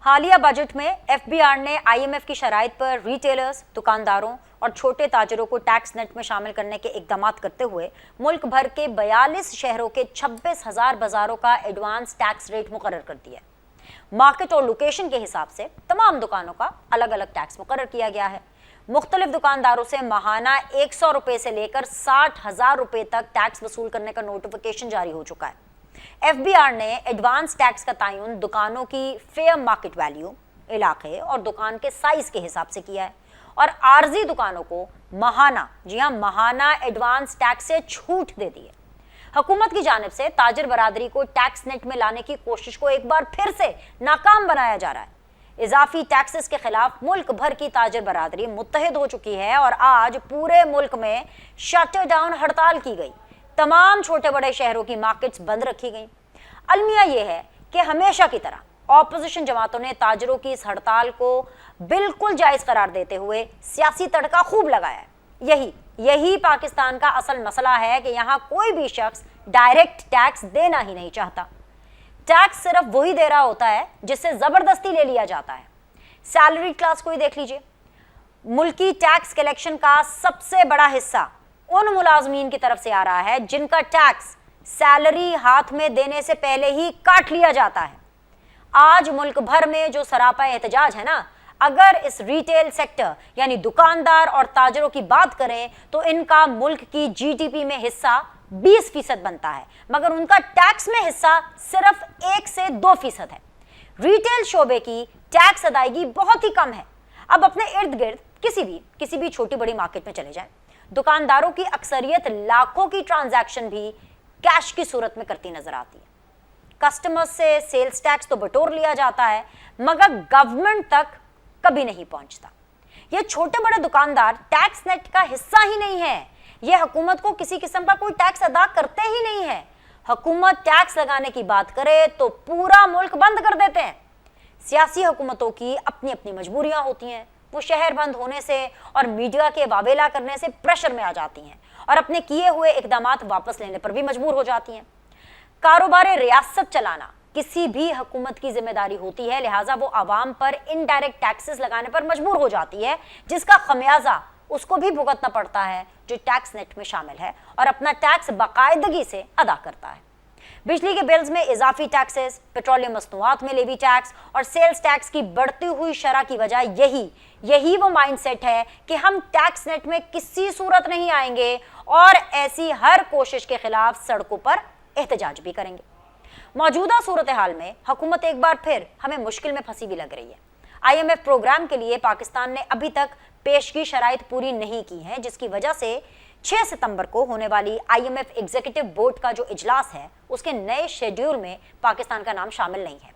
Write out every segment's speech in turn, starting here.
हालिया बजट में एफबीआर ने आईएमएफ की शराइत पर रिटेलर्स, दुकानदारों और छोटे ताजरों को टैक्स नेट में शामिल करने के इकदाम करते हुए मुल्क भर के 42 शहरों के 26,000 बाजारों का एडवांस टैक्स रेट मुकर्रर कर दिया है। मार्केट और लोकेशन के हिसाब से तमाम दुकानों का अलग अलग टैक्स मुकर्रर किया गया है। मुख्तलिफ दुकानदारों से माहाना 100 रुपए से लेकर 60,000 रुपए तक टैक्स वसूल करने का नोटिफिकेशन जारी हो चुका है। एफबीआर ने एडवांस टैक्स का तयन दुकानों की फेयर मार्केट वैल्यू, इलाके और दुकान के साइज के हिसाब से किया है और आर्जी दुकानों को माहाना, जी हाँ, माहाना एडवांस टैक्स से छूट दे दी है। हुकूमत की जानिब से ताजर बरादरी को टैक्स नेट में लाने की कोशिश को एक बार फिर से नाकाम बनाया जा रहा है। इजाफी टैक्सेस के खिलाफ मुल्क भर की ताजर बरादरी मुत्तहिद हो चुकी है और आज पूरे मुल्क में शटर डाउन हड़ताल की गई। तमाम छोटे बड़े शहरों की मार्केट्स बंद रखी गई। अलमिया यह है कि हमेशा की तरह ऑपोजिशन जमातों ने ताजरों की इस हड़ताल को बिल्कुल जायज करार देते हुए सियासी तड़का खूब लगाया है। यही पाकिस्तान का असल मसला है कि यहाँ कोई भी शख्स डायरेक्ट टैक्स देना ही नहीं चाहता। टैक्स सिर्फ वही दे रहा होता है जिससे जबरदस्ती ले लिया जाता है। सैलरी क्लास को ही देख लीजिए। मुल्की टैक्स कलेक्शन का सबसे बड़ा हिस्सा उन मुलाजमीन की तरफ से आ रहा है जिनका टैक्स सैलरी हाथ में देने से पहले ही काट लिया जाता है। आज मुल्क भर में जो सरापा एहतजाज है ना, अगर इस रिटेल सेक्टर यानी दुकानदार और ताजरों की बात करें तो इनका मुल्क की जीडीपी में हिस्सा 20% बनता है, मगर उनका टैक्स में हिस्सा सिर्फ 1 से 2% है। रिटेल शोबे की टैक्स अदायगी बहुत ही कम है। अब अपने इर्द गिर्द किसी भी छोटी बड़ी मार्केट में चले जाएं, दुकानदारों की अक्सरियत लाखों की ट्रांजैक्शन भी कैश की सूरत में करती नजर आती है। कस्टमर्स से सेल्स टैक्स तो बटोर लिया जाता है, मगर गवर्नमेंट तक कभी नहीं पहुंचता। ये छोटे बड़े दुकानदार टैक्स नेट का हिस्सा ही नहीं है। ये हुकूमत को किसी किस्म का कोई टैक्स अदा करते ही नहीं है। हुकूमत टैक्स लगाने की बात करे तो पूरा मुल्क बंद कर देते हैं। सियासी हुकूमतों की अपनी अपनी मजबूरियां होती हैं। वो शहर बंद होने से और मीडिया के वावेला करने से प्रेशर में आ जाती हैं और अपने किए हुए इकदामात वापस लेने पर भी मजबूर हो जाती हैं। कारोबार रियासत चलाना किसी भी हुकूमत की जिम्मेदारी होती है, लिहाजा वो आवाम पर इनडायरेक्ट टैक्सेस लगाने पर मजबूर हो जाती है, जिसका खमियाजा उसको भी भुगतना पड़ता है जो टैक्स नेट में शामिल है और अपना टैक्स बाकायदगी से अदा करता है। बिजली के बिल्स में इजाफी टैक्सेस, पेट्रोलियम मसनूआत में लेवी टैक्स और सेल्स टैक्स की बढ़ती हुई शरह की वजह यही वो माइंडसेट है कि हम टैक्स नेट में किसी सूरत नहीं आएंगे और ऐसी हर कोशिश के खिलाफ सड़कों पर एहतजाज भी करेंगे। मौजूदा सूरत हाल में हुकूमत एक बार फिर हमें मुश्किल में फंसी भी लग रही है। आईएमएफ प्रोग्राम के लिए पाकिस्तान ने अभी तक पेशगी शराइत पूरी नहीं की है, जिसकी वजह से 6 सितंबर को होने वाली आईएमएफ एग्जीक्यूटिव बोर्ड का जो इजलास है उसके नए शेड्यूल में पाकिस्तान का नाम शामिल नहीं है।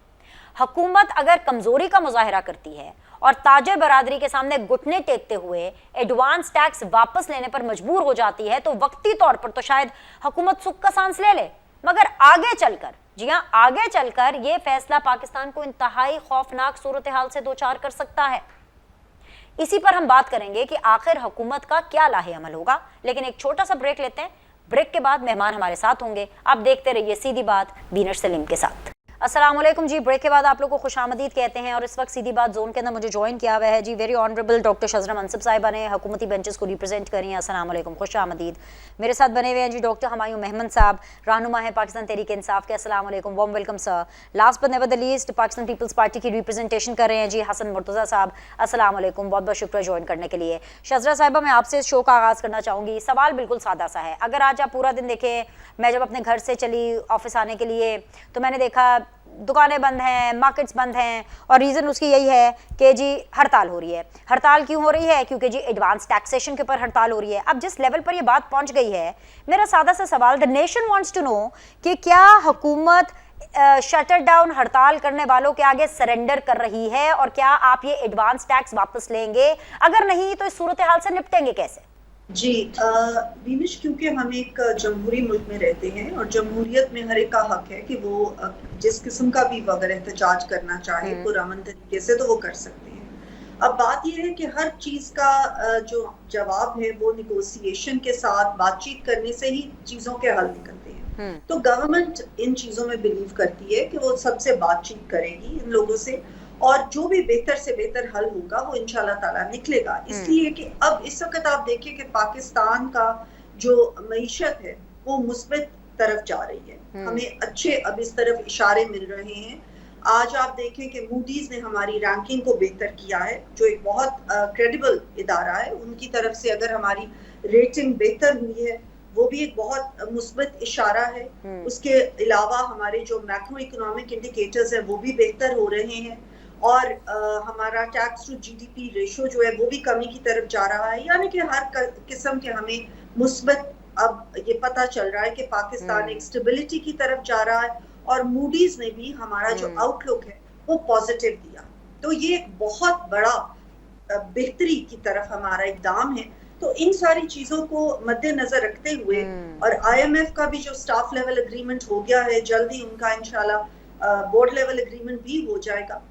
हुकूमत अगर कमजोरी का मुजाहरा करती है और ताजर बरादरी के सामने घुटने टेकते हुए एडवांस टैक्स वापस लेने पर मजबूर हो जाती है तो वक्ती तौर पर तो शायद हुकूमत सुख का सांस ले ले, मगर आगे चलकर, जी हाँ, आगे चलकर यह फैसला पाकिस्तान को इंतहाई खौफनाक सूरत हाल से दोचार कर सकता है। इसी पर हम बात करेंगे कि आखिर हुकूमत का क्या लाहे अमल होगा, लेकिन एक छोटा सा ब्रेक लेते हैं। ब्रेक के बाद मेहमान हमारे साथ होंगे। आप देखते रहिए सीधी बात बीनर सलीम के साथ। अस्सलाम वालेकुम जी। ब्रेक के बाद आप लोग को खुशामदीद कहते हैं और इस वक्त सीधी बात जोन के अंदर मुझे ज्वाइन किया हुआ है जी वेरी ऑनरेबल डॉक्टर शजरा मनसब साहिबा ने हुकूमती बेंचेस को रिप्रेजेंट करी हैं। अस्सलाम वालेकुम, खुशामदीद। मेरे साथ बने हुए हैं जी डॉक्टर हमायूं मेहमद साहब, रहनुमा है पाकिस्तान तहरीक इंसाफ के। अस्सलाम वालेकुम, warm welcome sir. Last but never the least Pakistan Peoples Party की रिप्रेजेंटेशन कर रहे हैं जी हसन मुर्तज़ा साहब। अस्सलाम वालेकुम, बहुत बहुत शुक्रिया ज्वाइन करने के लिए। शजरा साहिबा, मैं आपसे इस शो का आगाज़ करना चाहूँगी। सवाल बिल्कुल सादा सा है। अगर आज आप पूरा दिन देखें, मैं जब अपने घर से चली ऑफिस आने के लिए तो मैंने देखा दुकानें बंद हैं, मार्केट्स बंद हैं और रीज़न उसकी यही है कि जी हड़ताल हो रही है। हड़ताल क्यों हो रही है? क्योंकि जी एडवांस टैक्सेशन के ऊपर हड़ताल हो रही है। अब जिस लेवल पर ये बात पहुंच गई है, मेरा सादा सा सवाल, the nation wants to know कि क्या हुकूमत शटर डाउन हड़ताल करने वालों के आगे सरेंडर कर रही है और क्या आप ये एडवांस टैक्स वापस लेंगे? अगर नहीं तो इस सूरत हाल से निपटेंगे कैसे? जी बीनिश, क्योंकि हम एक जमहूरी मुल्क में रहते हैं और जमहूरियत में हर एक का हक है कि वो जिस किस्म का भी अगर एहतजाज करना चाहे पुरअमन तरीके से तो वो कर सकते हैं। अब बात यह है कि हर चीज का जो जवाब है वो निगोसिएशन के साथ बातचीत करने से ही चीजों के हल निकलते हैं। तो गवर्नमेंट इन चीजों में बिलीव करती है कि वो सबसे बातचीत करेगी इन लोगों से और जो भी बेहतर से बेहतर हल होगा वो इंशाल्लाह ताला निकलेगा। इसलिए कि अब इस वक्त आप देखिए कि पाकिस्तान का जो मईशत है वो मुस्बत तरफ जा रही है। हमें अच्छे अब इस तरफ इशारे मिल रहे हैं। आज आप देखें कि मूडीज ने हमारी रैंकिंग को बेहतर किया है, जो एक बहुत क्रेडिबल इदारा है। उनकी तरफ से अगर हमारी रेटिंग बेहतर हुई है वो भी एक बहुत मुस्बत इशारा है। उसके अलावा हमारे जो मैक्रो इकोनॉमिक इंडिकेटर्स हैं वो भी बेहतर हो रहे हैं और हमारा टैक्स टू जीडीपी रेशो जो है वो भी कमी की तरफ जा रहा है। यानी कि हर किस्म के हमें मुस्बत अब ये पता चल रहा है कि पाकिस्तान एक स्टेबिलिटी की तरफ जा रहा है और मूडीज ने भी हमारा जो आउटलुक है वो पॉजिटिव दिया। तो ये एक बहुत बड़ा बेहतरी की तरफ हमारा इकदाम है। तो इन सारी चीजों को मद्देनजर रखते हुए और आईएमएफ का भी जो स्टाफ लेवल एग्रीमेंट हो गया है, जल्दी उनका इंशाल्लाह बोर्ड लेवल एग्रीमेंट भी हो जाएगा।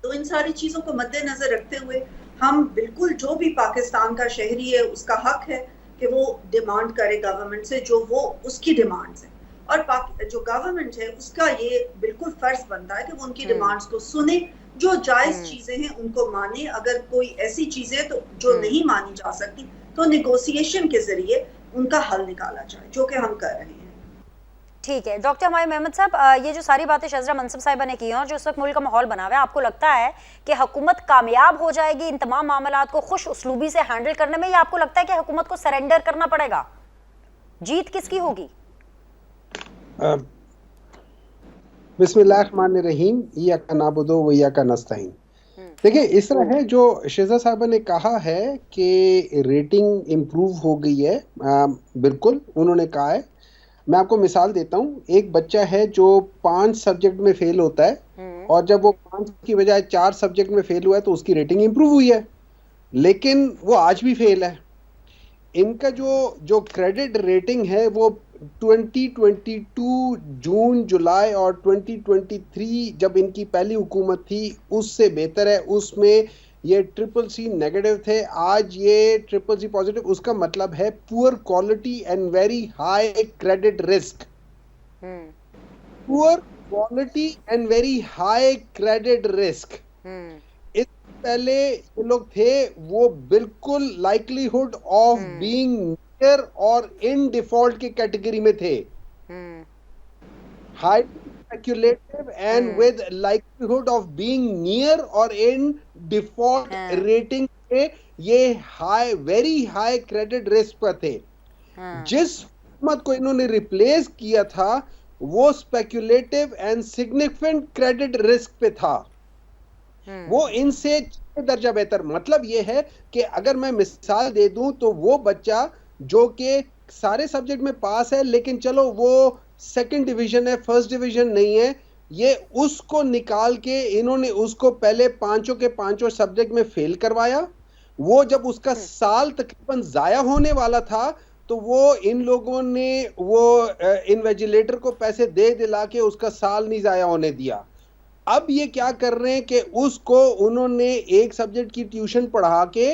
तो इन सारी चीजों को मद्देनजर रखते हुए हम बिल्कुल जो भी पाकिस्तान का शहरी है उसका हक है कि वो डिमांड करे गवर्नमेंट से जो वो उसकी डिमांड्स है, और जो गवर्नमेंट है उसका ये बिल्कुल फर्ज बनता है कि वो उनकी डिमांड्स को सुने, जो जायज चीजें हैं उनको माने। अगर कोई ऐसी चीजें तो जो नहीं मानी जा सकती तो नेगोशिएशन के जरिए उनका हल निकाला जाए, जो कि हम कर रहे हैं। ठीक है डॉक्टर हुमायूं अहमद साहब, ये जो सारी बातें शज़रा मनसब साहिबा ने की हैं और जो इस वक्त मुल्क का माहौल बना हुआ है, आपको लगता है कि हुकूमत कामयाब हो जाएगी इन तमाम मामलात को खुश उसलूबी से हैंडल करने में, या आपको लगता है कि हुकूमत को सरेंडर करना पड़ेगा? जीत किसकी होगी? बिस्मिल्लाहिर्रहमानिर्रहीम, इय्याका नअबुदु व इय्याका नस्तईन। देखिए, इस तरह है जो शेजा साहबा ने कहा है कि रेटिंग इम्प्रूव हो गई है, बिल्कुल उन्होंने कहा है। मैं आपको मिसाल देता हूँ। एक बच्चा है जो 5 सब्जेक्ट में फेल होता है और जब वो 5 की बजाय 4 सब्जेक्ट में फेल हुआ है तो उसकी रेटिंग इम्प्रूव हुई है, लेकिन वो आज भी फेल है। इनका जो क्रेडिट रेटिंग है वो 2022 जून जुलाई और 2023 जब इनकी पहली हुकूमत थी उससे बेहतर है। उसमें ये CCC नेगेटिव थे, आज ये CCC पॉजिटिव। उसका मतलब है poor quality and very high credit risk. Poor quality and very high credit risk. इस पहले ये लोग थे वो बिल्कुल लाइकलीहुड ऑफ बीइंग नियर और इन डिफॉल्ट की कैटेगरी में थे। High speculative and with likelihood of being near or in default rating पे ये high very high credit risk पर थे। जिस हुकूमत को इन्होंने रिप्लेस किया था वो speculative and significant credit risk पे था। वो इनसे 6 दर्जा बेहतर। मतलब ये है कि अगर मैं मिसाल दे दूं तो वो बच्चा जो कि सारे सब्जेक्ट में पास है लेकिन चलो वो सेकंड डिवीजन है, फर्स्ट डिवीजन नहीं है, ये उसको निकाल के इन्होंने उसको पहले 5 के 5 सब्जेक्ट में फेल करवाया। वो जब उसका साल तकरीबन जाया होने वाला था तो वो इन लोगों ने वो इन्विजिलेटर को पैसे दे दिला के उसका साल नहीं जाया होने दिया। अब ये क्या कर रहे हैं कि उसको उन्होंने एक सब्जेक्ट की ट्यूशन पढ़ा के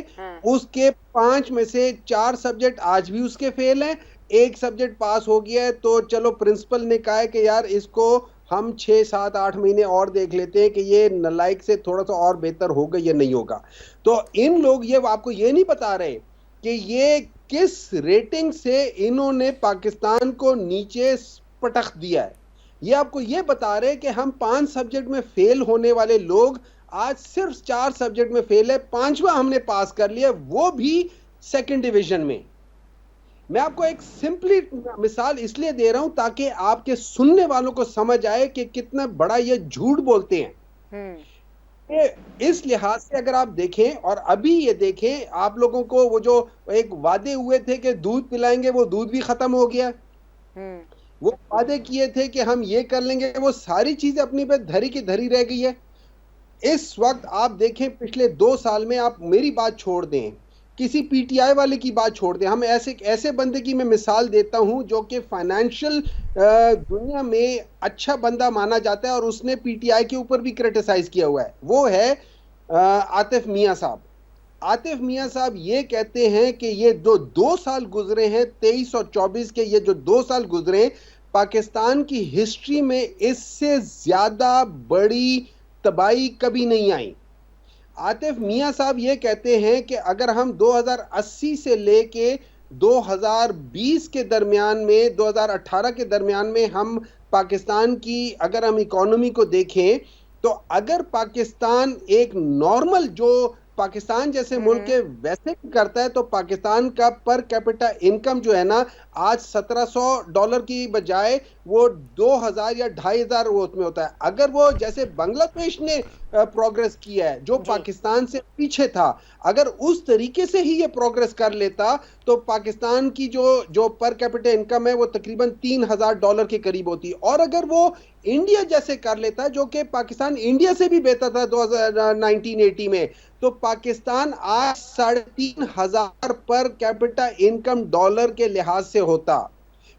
उसके 5 में से 4 सब्जेक्ट आज भी उसके फेल हैं, एक सब्जेक्ट पास हो गया है। तो चलो प्रिंसिपल ने कहा है कि यार इसको हम 6, 7, 8 महीने और देख लेते हैं कि ये नालायक से थोड़ा सा और बेहतर होगा या नहीं होगा। तो इन लोग ये आपको ये नहीं बता रहे कि ये किस रेटिंग से इन्होंने पाकिस्तान को नीचे पटक दिया है। ये आपको ये बता रहे कि हम 5 सब्जेक्ट में फेल होने वाले लोग आज सिर्फ 4 सब्जेक्ट में फेल है, 5वां हमने पास कर लिया, वो भी सेकंड डिवीजन में। मैं आपको एक सिंपली मिसाल इसलिए दे रहा हूं ताकि आपके सुनने वालों को समझ आए कि कितना बड़ा ये झूठ बोलते हैं। इस लिहाज से अगर आप देखें और अभी ये देखें, आप लोगों को वो जो एक वादे हुए थे कि दूध पिलाएंगे वो दूध भी खत्म हो गया। वो वादे किए थे कि हम ये कर लेंगे, वो सारी चीजें अपनी पे धरी की धरी रह गई है। इस वक्त आप देखें पिछले 2 साल में, आप मेरी बात छोड़ दें, किसी पीटीआई वाले की बात छोड़ दें, हम ऐसे बंदे की मैं मिसाल देता हूं जो कि फाइनेंशियल दुनिया में अच्छा बंदा माना जाता है और उसने पीटीआई के ऊपर भी क्रिटिसाइज किया हुआ है। वो है आतिफ मियां साहब। आतिफ मियां साहब ये कहते हैं कि ये 2 साल गुजरे हैं, 23 और 24 के ये जो 2 साल गुजरे, पाकिस्तान की हिस्ट्री में इससे ज्यादा बड़ी तबाही कभी नहीं आई। आतिफ मियां साहब ये कहते हैं कि अगर हम 2080 से लेके 2020 के दरमियान में, 2018 के दरमियान में हम पाकिस्तान की अगर हम इकोनॉमी को देखें, तो अगर पाकिस्तान एक नॉर्मल जो पाकिस्तान जैसे मुल्क के वैसे करता है, तो पाकिस्तान का पर कैपिटा इनकम जो है ना, आज $1700 की बजाय वो 2000 या 2500 वो उसमें होता है। अगर वो जैसे बांग्लादेश ने प्रोग्रेस किया है, जो पाकिस्तान से पीछे था, अगर उस तरीके से ही ये प्रोग्रेस कर लेता, तो पाकिस्तान की जो पर कैपिटा इनकम है वो तकरीबन $3000 के करीब होती। और अगर वो इंडिया जैसे कर लेता है, जो कि पाकिस्तान इंडिया से भी बेहतर था 1980 में, तो पाकिस्तान आज 3500 पर कैपिटा इनकम डॉलर के लिहाज से होता।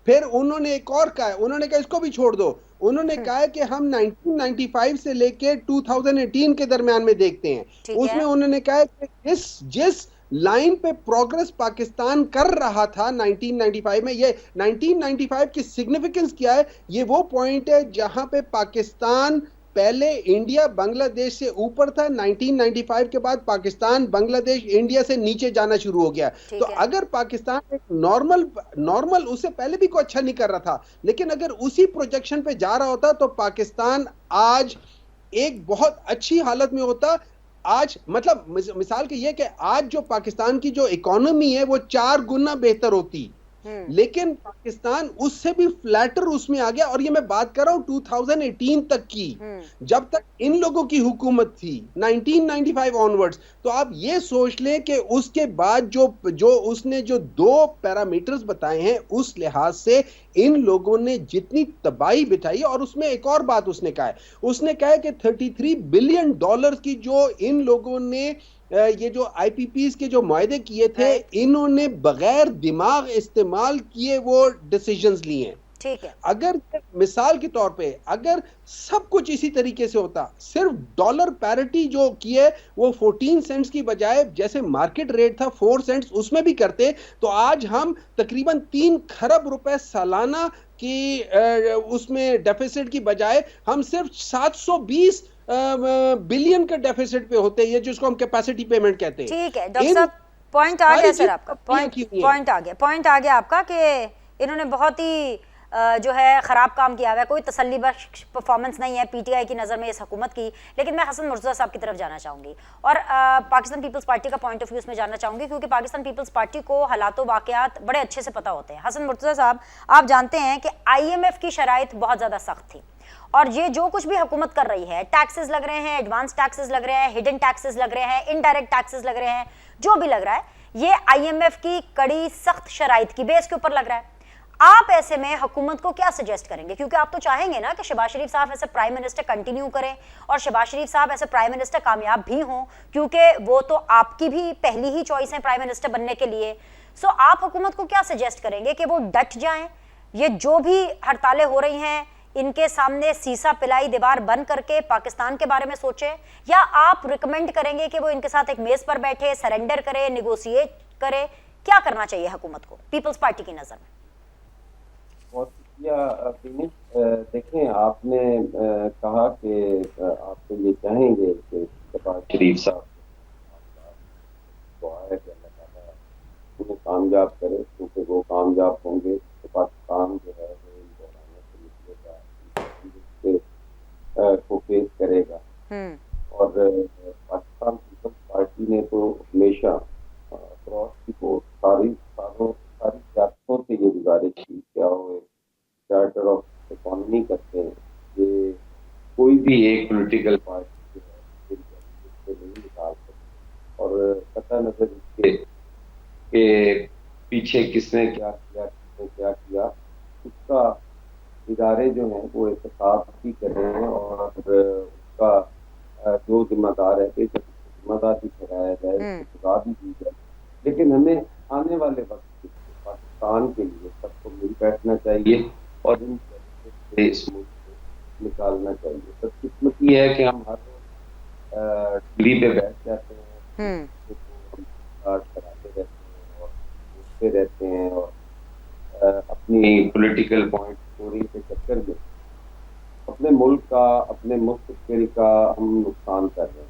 फिर उन्होंने एक और कहा, उन्होंने कहा इसको भी छोड़ दो, उन्होंने कहा है कि हम 1995 से लेके 2018 के दरमियान में देखते हैं। उसमें उन्होंने कहा है कि जिस लाइन पे प्रोग्रेस पाकिस्तान कर रहा था 1995 में, ये 1995 की सिग्निफिकेंस क्या है, ये वो पॉइंट है जहां पे पाकिस्तान पहले इंडिया बांग्लादेश से ऊपर था, 1995 के बाद पाकिस्तान बांग्लादेश इंडिया से नीचे जाना शुरू हो गया। तो अगर पाकिस्तान एक नॉर्मल उससे पहले भी कोई अच्छा नहीं कर रहा था, लेकिन अगर उसी प्रोजेक्शन पे जा रहा होता, तो पाकिस्तान आज एक बहुत अच्छी हालत में होता। आज मतलब मिसाल के ये कि आज जो पाकिस्तान की जो इकोनॉमी है वो 4 गुना बेहतर होती, लेकिन पाकिस्तान उससे भी फ्लैटर उसमें आ गया। और ये मैं बात कर रहा हूं 2018 तक की, जब तक इन लोगों की हुकूमत थी 1995 ऑनवर्ड्स। तो आप ये सोच लें कि उसके बाद जो उसने जो 2 पैरामीटर्स बताए हैं, उस लिहाज से इन लोगों ने जितनी तबाही बिठाई। और उसमें एक और बात उसने कहा है कि $33 बिलियन की जो इन लोगों ने ये जो आईपीपीज के जो मुआहदे किए थे, इन्होंने बगैर दिमाग इस्तेमाल किए वो डिसीजंस लिए हैं। ठीक है। अगर मिसाल के तौर पे अगर सब कुछ इसी तरीके से होता, सिर्फ डॉलर पैरिटी जो की है वो 14 सेंट्स की बजाय जैसे मार्केट रेट था 4 सेंट्स उसमें भी करते, तो आज हम तकरीबन 3 खरब रुपए सालाना की उसमें डेफिसिट की बजाय हम सिर्फ 720 बिलियन के डेफिसिट पे होते हैं, ये जिसको हम कैपेसिटी पेमेंट कहते हैं। ठीक है डॉक्टर साहब, पॉइंट आ गया सर आपका, पॉइंट आ गया आपका कि इन्होंने बहुत ही जो है ख़राब काम किया हुआ है, कोई तसल्ली बख्श परफॉर्मेंस नहीं है पीटीआई की नज़र में इस हुकूमत की। लेकिन मैं हसन मुर्तज़ा साहब की तरफ जाना चाहूँगी और पाकिस्तान पीपल्स पार्टी का पॉइंट ऑफ व्यू उसमें जानना चाहूँगी, क्योंकि पाकिस्तान पीपल्स पार्टी को हालात वाक़यात बड़े अच्छे से पता होते हैं। हसन मुर्तज़ा साहब, आप जानते हैं कि IMF की शराइत बहुत ज़्यादा सख्त थी, और ये जो कुछ भी हुकूमत कर रही है, टैक्सेस लग रहे हैं, एडवांस टैक्सेस लग रहे हैं, हिडन टैक्सेस लग रहे हैं, इनडायरेक्ट टैक्सेस लग रहे हैं, जो भी लग रहा है, ये IMF की कड़ी सख्त शराइत की बेस के ऊपर लग रहा है। आप ऐसे में हुकूमत को क्या सजेस्ट करेंगे, क्योंकि आप तो चाहेंगे ना कि शहबाज शरीफ साहब ऐसे प्राइम मिनिस्टर कंटिन्यू करें और शहबाज शरीफ साहब ऐसे प्राइम मिनिस्टर कामयाब भी हों, क्योंकि वो तो आपकी भी पहली ही चॉइस है प्राइम मिनिस्टर बनने के लिए। सो आप हुकूमत को क्या सजेस्ट करेंगे कि वो डट जाएं, ये जो भी हड़तालें हो रही हैं इनके सामने सीसा पिलाई दीवार बंद करके पाकिस्तान के बारे में सोचें, या आप रिकमेंड करेंगे कि वो इनके साथ एक मेज पर बैठे, सरेंडर करे, निगोशिएट करे? क्या करना चाहिए हुकूमत को पीपल्स पार्टी की नज़र में? बहुत शुक्रिया फिनिश। देखें, आपने कहा कि आप तो ये चाहेंगे कि शहबाज शरीफ साहब दुआ है कि अल्लाह ताला उन्हें कामयाब करे, क्योंकि वो कामयाब होंगे तो पाकिस्तान जो है वो इन दौरानों से निकलेगा, को फेस करेगा। और पाकिस्तान पीपल्स पार्टी ने तो हमेशा क्रॉस की को सारी सियासतों से ये गुजारिश की, क्या वो चार्टर ऑफ इकोनॉमी करते हैं, ये कोई भी एक पॉलिटिकल पार्टी जो है इससे नहीं निकाल सकती। और पता नजर इसके कि पीछे किसने क्या किया उसका इदारे जो हैं वो एहतसाब भी कर रहे हैं, और उसका जो जिम्मेदार है कि जिम्मेदार भी ठहराया जाए, सजा भी दी जाए। लेकिन हमें आने वाले वक्त पाकिस्तान के लिए सबको मिल बैठना चाहिए और इन से इस मुल्क को निकालना चाहिए। बदकिस्मती है कि हम हर रोज दिल्ली पे बैठ जाते हैं, कराते रहते हैं और पूछते रहते हैं और अपनी पॉलिटिकल पॉइंट स्टोरी के चक्कर में अपने मुल्क का, अपने मुस्तकबिल का हम नुकसान कर रहे हैं।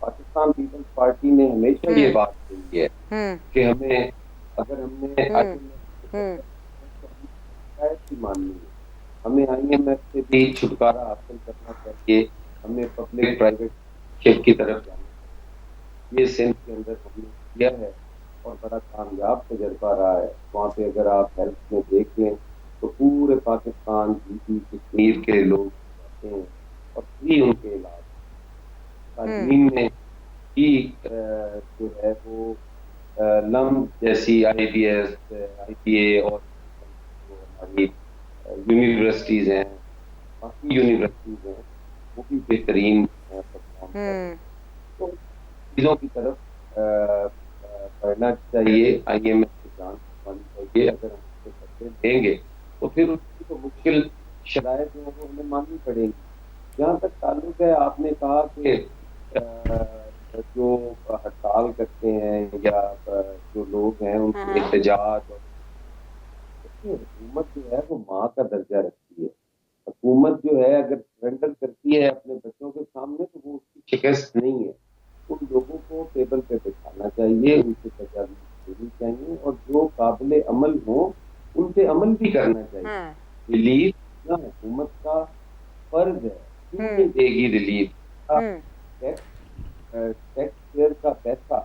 पाकिस्तान पीपल्स पार्टी ने हमेशा ये बात कही है कि हमें, अगर हमने शिकायत भी माननी है, हमें IMF से भी छुटकारा हासिल करना चाहिए, हमें पब्लिक प्राइवेट पार्टनरशिप की तरफ जाना चाहिए। ये सिंध के अंदर हमने किया है और बड़ा कामयाब तजर्बा रहा है। वहाँ पे अगर आप हेल्थ में देख लें तो पूरे पाकिस्तान, यूपी, कश्मीर के लोग आते हैं और फ्री उनके इलाज। तालीम में भी जो है वो लम जैसी IBS, IPA और जो हमारी यूनिवर्सिटीज हैं, बाकी यूनिवर्सिटीज हैं, वो भी बेहतरीन परफॉर्म कर रही हैं। तो चीज़ों की तरफ बढ़ना चाहिए, IMF की जांच करवानी चाहिए। अगर हम उसके बदले देंगे तो फिर उसकी तो मुश्किल शराइत जो है वो हमें माननी पड़ेगी। जहाँ तक ताल्लुक है, आपने कहा कि जो हड़ताल करते हैं या जो लोग हैं उनके एहतजाज, और हुकूमत जो है वो माँ का दर्जा रखती है। हुकूमत जो है अगर सरेंडर करती है अपने बच्चों के सामने तो वो उसकी शिकस्त नहीं है। उन लोगों को टेबल पे बिठाना चाहिए, उनसे तजावीज़ देनी चाहिए और जो काबिल अमल हो उन पे अमल भी करना चाहिए। रिलीफ ना हुकूमत का फर्ज है, क्यों नहीं देगी रिलीफ? टैक्स पेयर का पैसा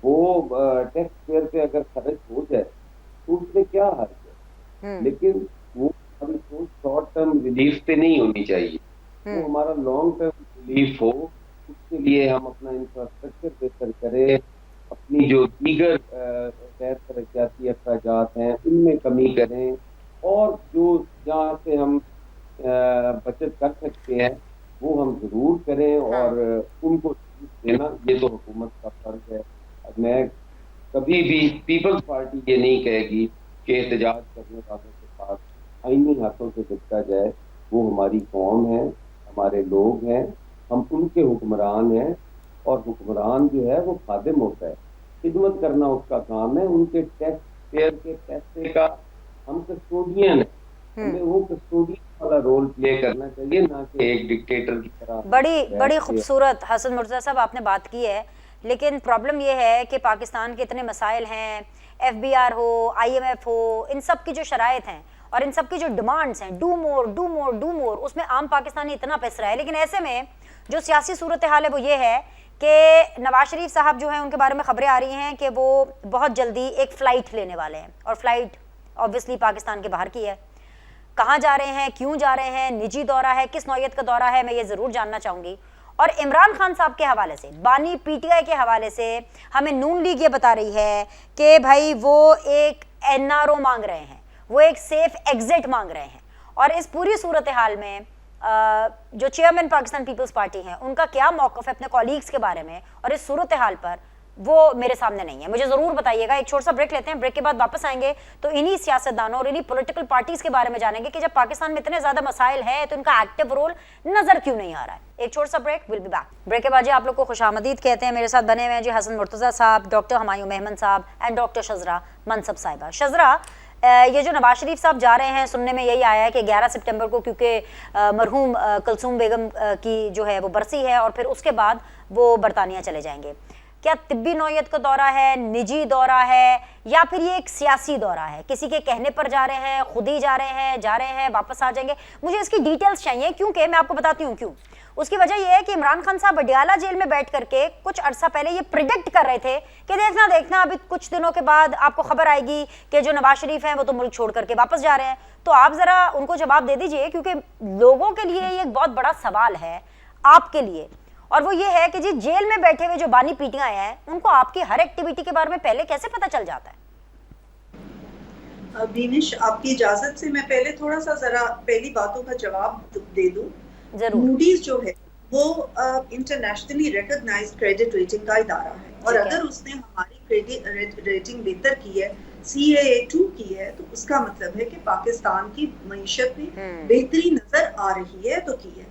वो टैक्स पेयर पे अगर खर्च हो जाए तो उसमें क्या हर्ज है? लेकिन वो हमारी सोच शॉर्ट टर्म रिलीफ पे नहीं होनी चाहिए, वो हमारा लॉन्ग टर्म रिलीफ हो। उसके लिए हम अपना इंफ्रास्ट्रक्चर बेहतर करें, अपनी जो दीगर गैर तरक्याती अखराजात हैं उनमें कमी करें, और जो जहाँ से हम बचत कर सकते हैं वो हम जरूर करें और उनको देना, ये तो हुकूमत का फर्ज है। मैं कभी भी पीपल्स पार्टी ये नहीं कहेगी कि एहतजाज करने वालों के पास आईनी हाथों से निपटा जाए। वो हमारी कौम है, हमारे लोग हैं, हम उनके हुक्मरान हैं और हुक्मरान जो है वो खादिम होता है, खिदमत करना उसका काम है। उनके टैक्स पेयर के पैसे का हम कस्टोडियन है, हमें वो कस्टोडियन वाला रोल प्ले करना चाहिए, ना कि एक डिक्टेटर की तरह। बड़ी खूबसूरत हसन मुर्तज़ा साहब आपने बात की है, लेकिन प्रॉब्लम ये है कि पाकिस्तान के इतने मसाइल हैं, FBR हो, IMF हो, इन सब की जो शराइत हैं और इन सब की जो डिमांड्स हैं, do more do more do more, उसमें आम पाकिस्तानी इतना पिस रहा है। लेकिन ऐसे में जो सियासी सूरत हाल है वो ये है कि नवाज शरीफ साहब जो हैं उनके बारे में खबरें आ रही हैं कि वो बहुत जल्दी एक फ़्लाइट लेने वाले हैं, और फ्लाइट ऑब्वियसली पाकिस्तान के बाहर की है। कहाँ जा रहे हैं, क्यों जा रहे हैं, निजी दौरा है, किस नौयत का दौरा है, मैं ये ज़रूर जानना चाहूँगी। और इमरान खान साहब के हवाले से, बानी PTI के हवाले से हमें नून लीग ये बता रही है कि भाई वो एक NRO मांग रहे हैं, वो एक सेफ एग्जिट मांग रहे हैं। और इस पूरी सूरत हाल में जो चेयरमैन पाकिस्तान पीपल्स पार्टी हैं उनका क्या मौक़िफ़ है अपने कॉलीग्स के बारे में और इस सूरत हाल पर, वो मेरे सामने नहीं है। मुझे ज़रूर बताइएगा। एक छोटा सा ब्रेक लेते हैं, ब्रेक के बाद वापस आएंगे तो इन्हीं सियासतदानों और इन्हीं पॉलिटिकल पार्टीज़ के बारे में जानेंगे कि जब पाकिस्तान में इतने ज़्यादा मसाइल हैं तो इनका एक्टिव रोल नज़र क्यों नहीं आ रहा है। एक छोटा सा break, will be back. Break के बाद जी आप लोग को खुशामदीद कहते हैं। मेरे साथ बने हुए हैं जी हसन मुर्तज़ा साहब, डॉक्टर हुमायूं मेमन साहब एंड डॉक्टर शजरा मनसब साहिबा। शजरा, ये जो नवाज शरीफ साहब जा रहे हैं, सुनने में यही आया है कि 11 सितंबर को, क्योंकि मरहूम कुलसूम बेगम की जो है वो बरसी है और फिर उसके बाद वो बरतानिया चले जाएंगे। क्या तिब्बी नौयत का दौरा है, निजी दौरा है, या फिर ये एक सियासी दौरा है? किसी के कहने पर जा रहे हैं, खुद ही जा रहे हैं, वापस आ जाएंगे? मुझे इसकी डिटेल्स चाहिए, क्योंकि मैं आपको बताती हूँ क्यों। उसकी वजह यह है कि इमरान खान साहब अडियाला जेल में बैठ करके कुछ अरसा पहले ये प्रिडिक्ट कर रहे थे कि देखना अभी कुछ दिनों के बाद आपको खबर आएगी कि जो नवाज शरीफ हैं वो तो मुल्क छोड़ करके वापस जा रहे हैं। तो आप जरा उनको जवाब दे दीजिए, क्योंकि लोगों के लिए ये एक बहुत बड़ा सवाल है आपके लिए, और वो ये है कि जी जेल में बैठे हुए जो बानी PTI हैं उनको आपकी हर एक्टिविटी के बारे में पहले कैसे पता चल जाता है? बीनिश, आपकी इजाजत से मैं पहले थोड़ा सा जरा पहली बातों का जवाब दे दूं। मूडीज जो है वो इंटरनेशनली रिकॉग्नाइज्ड क्रेडिट रेटिंग का इदारा है, और अगर उसने हमारी क्रेडिट रेटिंग बेहतर की है, CAA2 की है, तो उसका मतलब है कि पाकिस्तान की मईशत में बेहतरी नजर आ रही है, तो की है।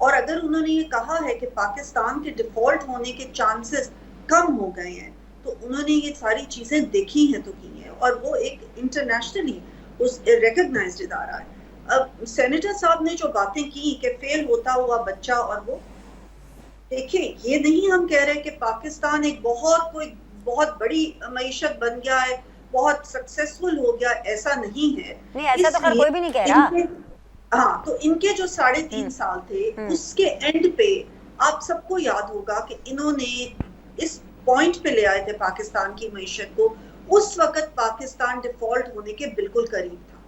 और अगर उन्होंने ये कहा है कि पाकिस्तान के डिफॉल्ट होने के चांसेस कम हो गए हैं, तो उन्होंने ये सारी चीजें देखी हैं तो की हैं, और वो एक इंटरनेशनली उस रिकॉग्नाइज्ड इदारा है। अब सेनेटर साहब ने जो बातें की कि फेल होता हुआ बच्चा, और वो देखिए, ये नहीं हम कह रहे कि पाकिस्तान एक बहुत बड़ी मईशत बन गया है, बहुत सक्सेसफुल हो गया, ऐसा नहीं है। नहीं, ऐसा तो खैर कोई भी नहीं कह रहा। हाँ, तो इनके जो 3.5 साल थे, उसके एंड पे आप सबको याद होगा कि इन्होंने इस पॉइंट पे ले आए थे पाकिस्तान की मईशत को। उस वक्त पाकिस्तान डिफॉल्ट होने के बिल्कुल करीब था।